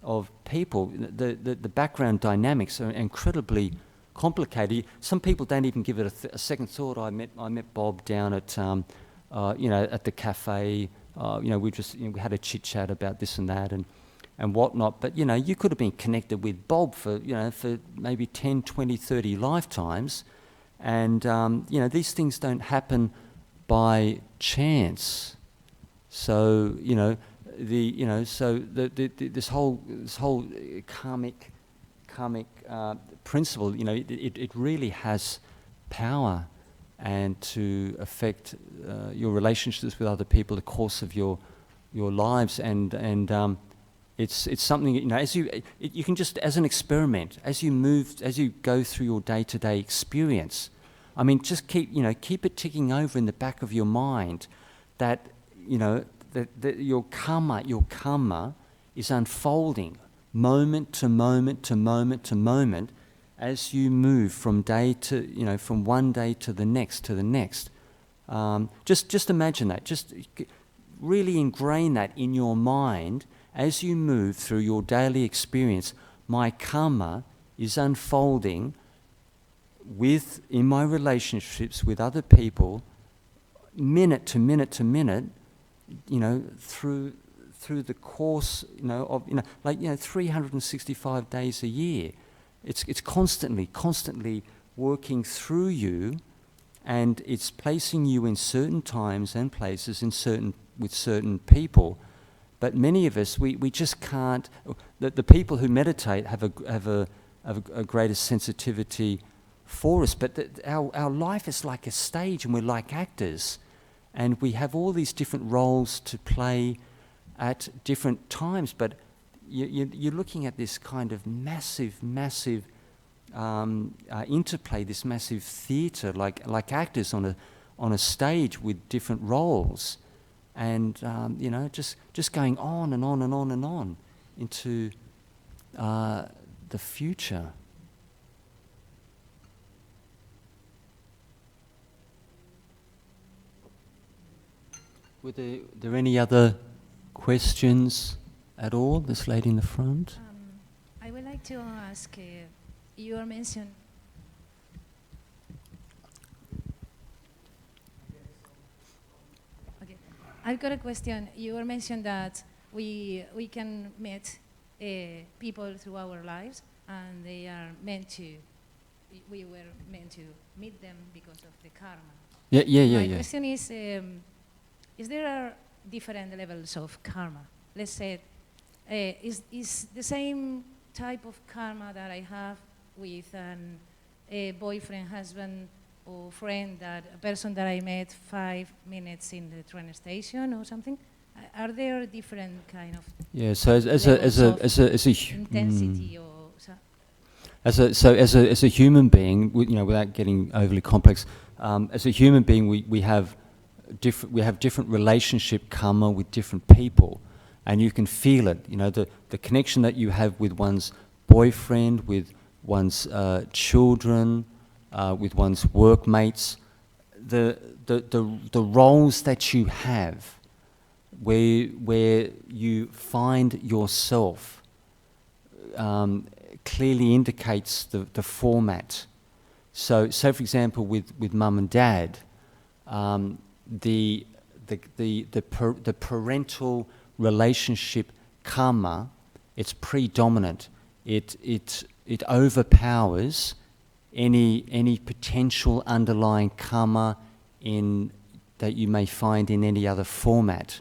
of people. The background dynamics are incredibly complicated. Some people don't even give it a second thought. I met Bob down at at the cafe. We just we had a chit chat about this and that and whatnot. But you could have been connected with Bob for maybe 10, 20, 30 lifetimes, and these things don't happen by chance. So this whole karmic principle, it really has power, and to affect your relationships with other people, the course of your lives, and it's something as you can just, as an experiment, as you go through your day-to-day experience. I mean, just keep it ticking over in the back of your mind that that your karma is unfolding moment to moment to moment to moment as you move from from one day to the next. Just imagine that. Just really ingrain that in your mind as you move through your daily experience. My karma is unfolding in my relationships with other people, minute to minute to minute, through the course, of 365 days a year. It's constantly working through you, and it's placing you in certain times and places with certain people. But many of us, we just can't. The people who meditate have a greater sensitivity for us. But our life is like a stage, and we're like actors, and we have all these different roles to play at different times. But you're looking at this kind of massive interplay, this massive theatre, like actors on a stage with different roles, and just going on and on and on and on into the future. Were there any other questions at all? This lady in the front. I would like to ask, you mentioned. Okay, I've got a question. You mentioned that we can meet people through our lives, and we were meant to meet them because of the karma. Yeah. My question is there different levels of karma? Let's say, is the same type of karma that I have with a boyfriend, husband, or friend, a person that I met 5 minutes in the train station or something? Are there different kind of so as a intensity or As a human being, without getting overly complex, as a human being, we have different relationship karma with different people, and you can feel it. The connection that you have with one's boyfriend, with one's children, with one's workmates, the roles that you have, where you find yourself, clearly indicates the format. So for example, with mum and dad, the parental relationship karma, it's predominant. It overpowers any potential underlying karma that you may find in any other format.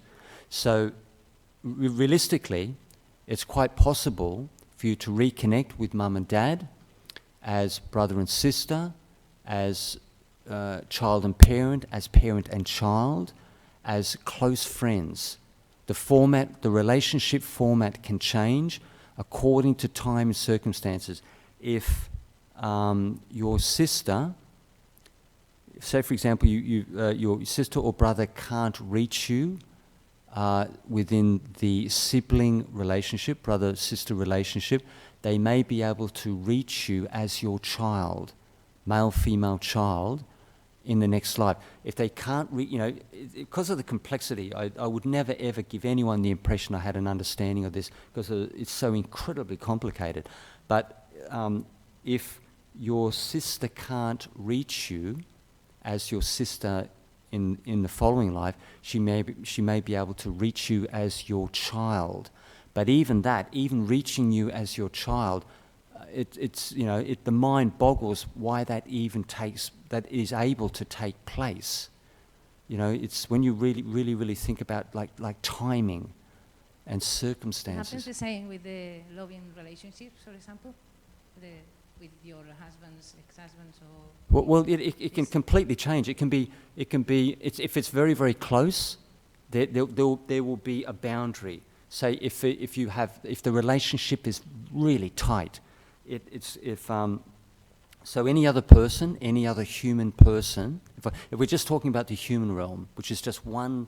So realistically, it's quite possible for you to reconnect with mum and dad as brother and sister, as child and parent, as parent and child, as close friends. The relationship format can change according to time and circumstances. If your sister, say for example, your sister or brother can't reach you within the sibling relationship, brother-sister relationship, they may be able to reach you as your child, male-female child, in the next life. If they can't because of the complexity, I would never ever give anyone the impression I had an understanding of this, because it's so incredibly complicated. But if your sister can't reach you as your sister in the following life, she may be able to reach you as your child. But even reaching you as your child, the mind boggles why that is able to take place. It's when you really think about like timing and circumstances. Happens the same with the loving relationships, for example, with your husbands, ex-husbands, or. Well, it can completely change. It can be. If it's very, very close, there will be a boundary. Say if the relationship is really tight, so any other person, any other human person, if we're just talking about the human realm, which is just one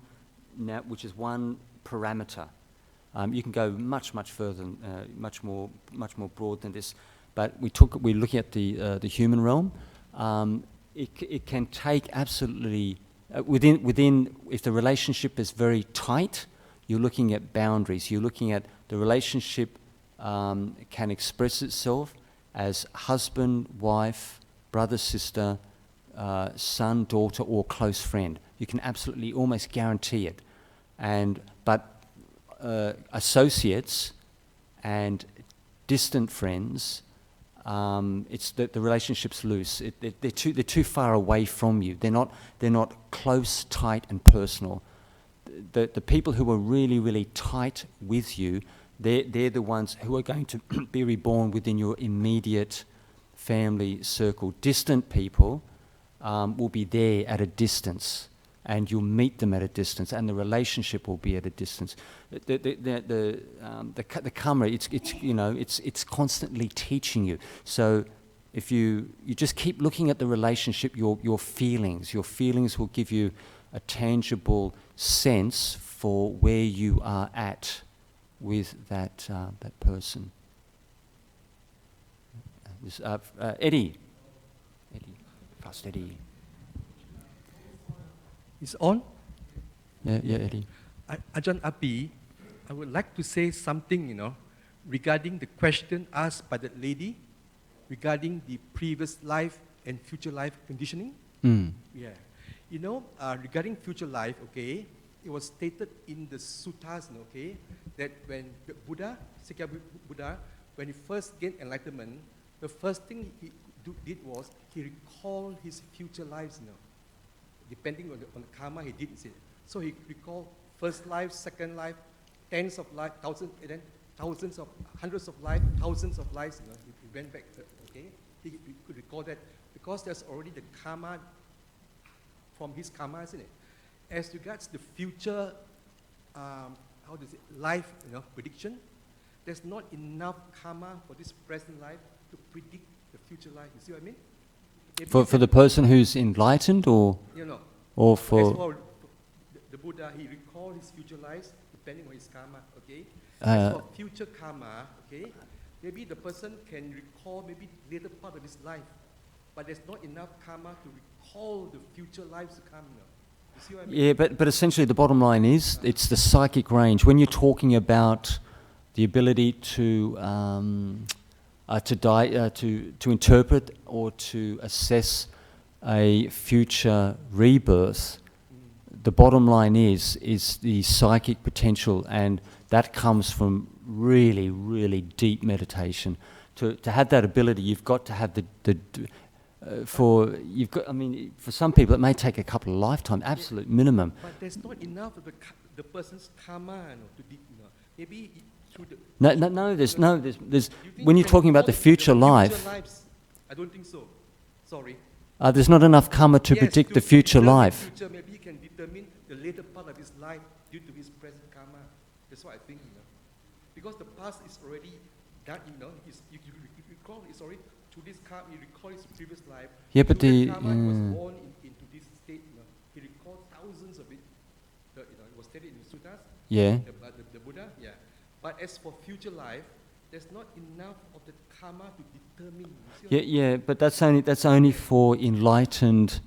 parameter, you can go much further, much more broad than this. But we're looking at the human realm. It can take absolutely within. If the relationship is very tight, you're looking at boundaries. You're looking at the relationship can express itself as husband, wife, brother, sister, son, daughter, or close friend. You can absolutely almost guarantee it. But associates and distant friends, it's the relationship's loose. They're too far away from you. They're not close, tight, and personal. The people who are really tight with you, they're the ones who are going to be reborn within your immediate family circle. Distant people will be there at a distance, and you'll meet them at a distance, and the relationship will be at a distance. The karma, it's constantly teaching you. So if you just keep looking at the relationship, your feelings will give you a tangible sense for where you are at with that person. Eddie, fast Eddie. It's on? Yeah, Eddie. Ajahn Appicchato, I would like to say something, regarding the question asked by that lady regarding the previous life and future life conditioning. Yeah. Regarding future life, okay, it was stated in the suttas, okay, that when the Buddha, Sikha Buddha, when he first gained enlightenment, the first thing he did was he recalled his future lives, depending on the karma he did. So he recalled first life, second life, tens of life, thousands, and then thousands of, hundreds of life, thousands of lives. He went back, okay? He could recall that because there's already the karma from his karma, isn't it? As regards the future, life, prediction, there's not enough karma for this present life to predict the future life. You see what I mean? Maybe For the person who's enlightened, or as for for the Buddha, he recalled his future lives depending on his karma. Okay. As for future karma, okay, maybe the person can recall maybe later part of his life, but there's not enough karma to recall the future lives to come. You see what I mean? yeah, but essentially the bottom line is it's the psychic range. When you're talking about the ability to interpret or to assess a future rebirth, the bottom line is the psychic potential, and that comes from really, really deep meditation. To have that ability, you've got to have for some people it may take a couple of lifetimes, absolute minimum. But there's not enough of the person's karma, maybe through the... There's when you're talking about the future life, I don't think so. Sorry. There's not enough karma to predict the future life. Maybe he can determine the later part of his life due to his present karma. That's what I think. Because the past is already done. You recall it's already to this karma. You recall his previous life. Yeah, but the karma was born into this state. He recalled thousands of it. It was stated in the suttas. Yeah. The Buddha. Yeah. But as for future life, there's not enough of the karma to determine. Yeah, but that's only for enlightened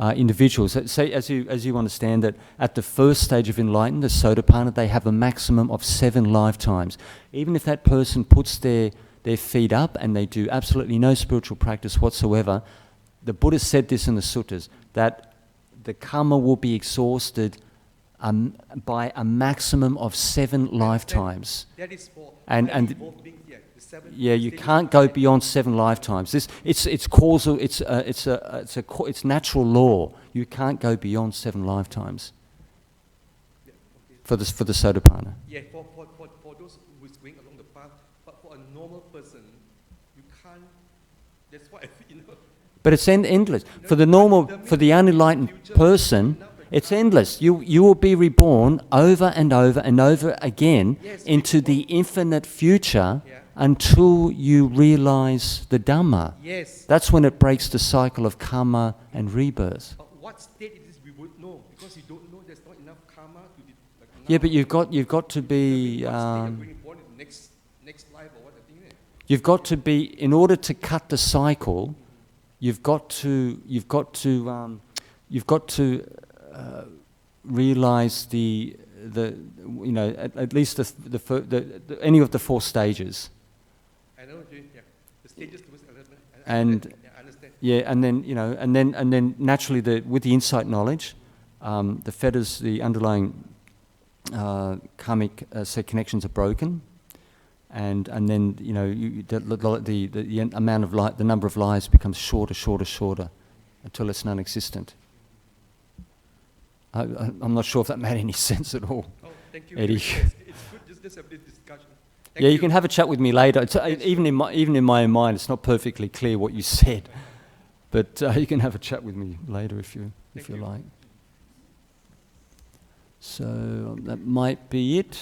individuals. Say, as you understand that at the first stage of enlightenment, the Sotapanna, they have a maximum of 7 lifetimes. Even if that person puts their feet up and they do absolutely no spiritual practice whatsoever, the Buddha said this in the suttas, that the karma will be exhausted by a maximum of 7 lifetimes. That is for and beings, yeah, the 7 yeah, you can't go beyond 7 lifetimes. It's causal. It's natural law. You can't go beyond 7 lifetimes. Yeah, okay. For the Sotapanna. Yeah, for those who is going along the path, but for a normal person, you can't. That's why But it's endless. For the unenlightened person, it's endless. You will be reborn over and over and over again into the infinite future until you realize the Dhamma. Yes. That's when it breaks the cycle of karma and rebirth. But what state it is, we would know, because you don't know. There's not enough karma to. Yeah, but you've got to be. Born in the next life or what I think. You've got to be, in order to cut the cycle. You've got to realize at least any of the 4 stages. I know, yeah. The stages towards and I understand. Yeah, and then naturally with the insight knowledge, the fetters, the underlying karmic connections are broken, and then the amount of light, the number of lives becomes shorter until it's non-existent. I'm not sure if that made any sense at all. Oh, thank you. Eddie. It's good just have this discussion. Yeah, you can have a chat with me later. Even in my own mind, it's not perfectly clear what you said, but you can have a chat with me later if you like. So that might be it.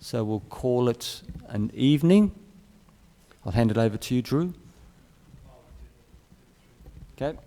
So we'll call it an evening. I'll hand it over to you, Drew. Okay.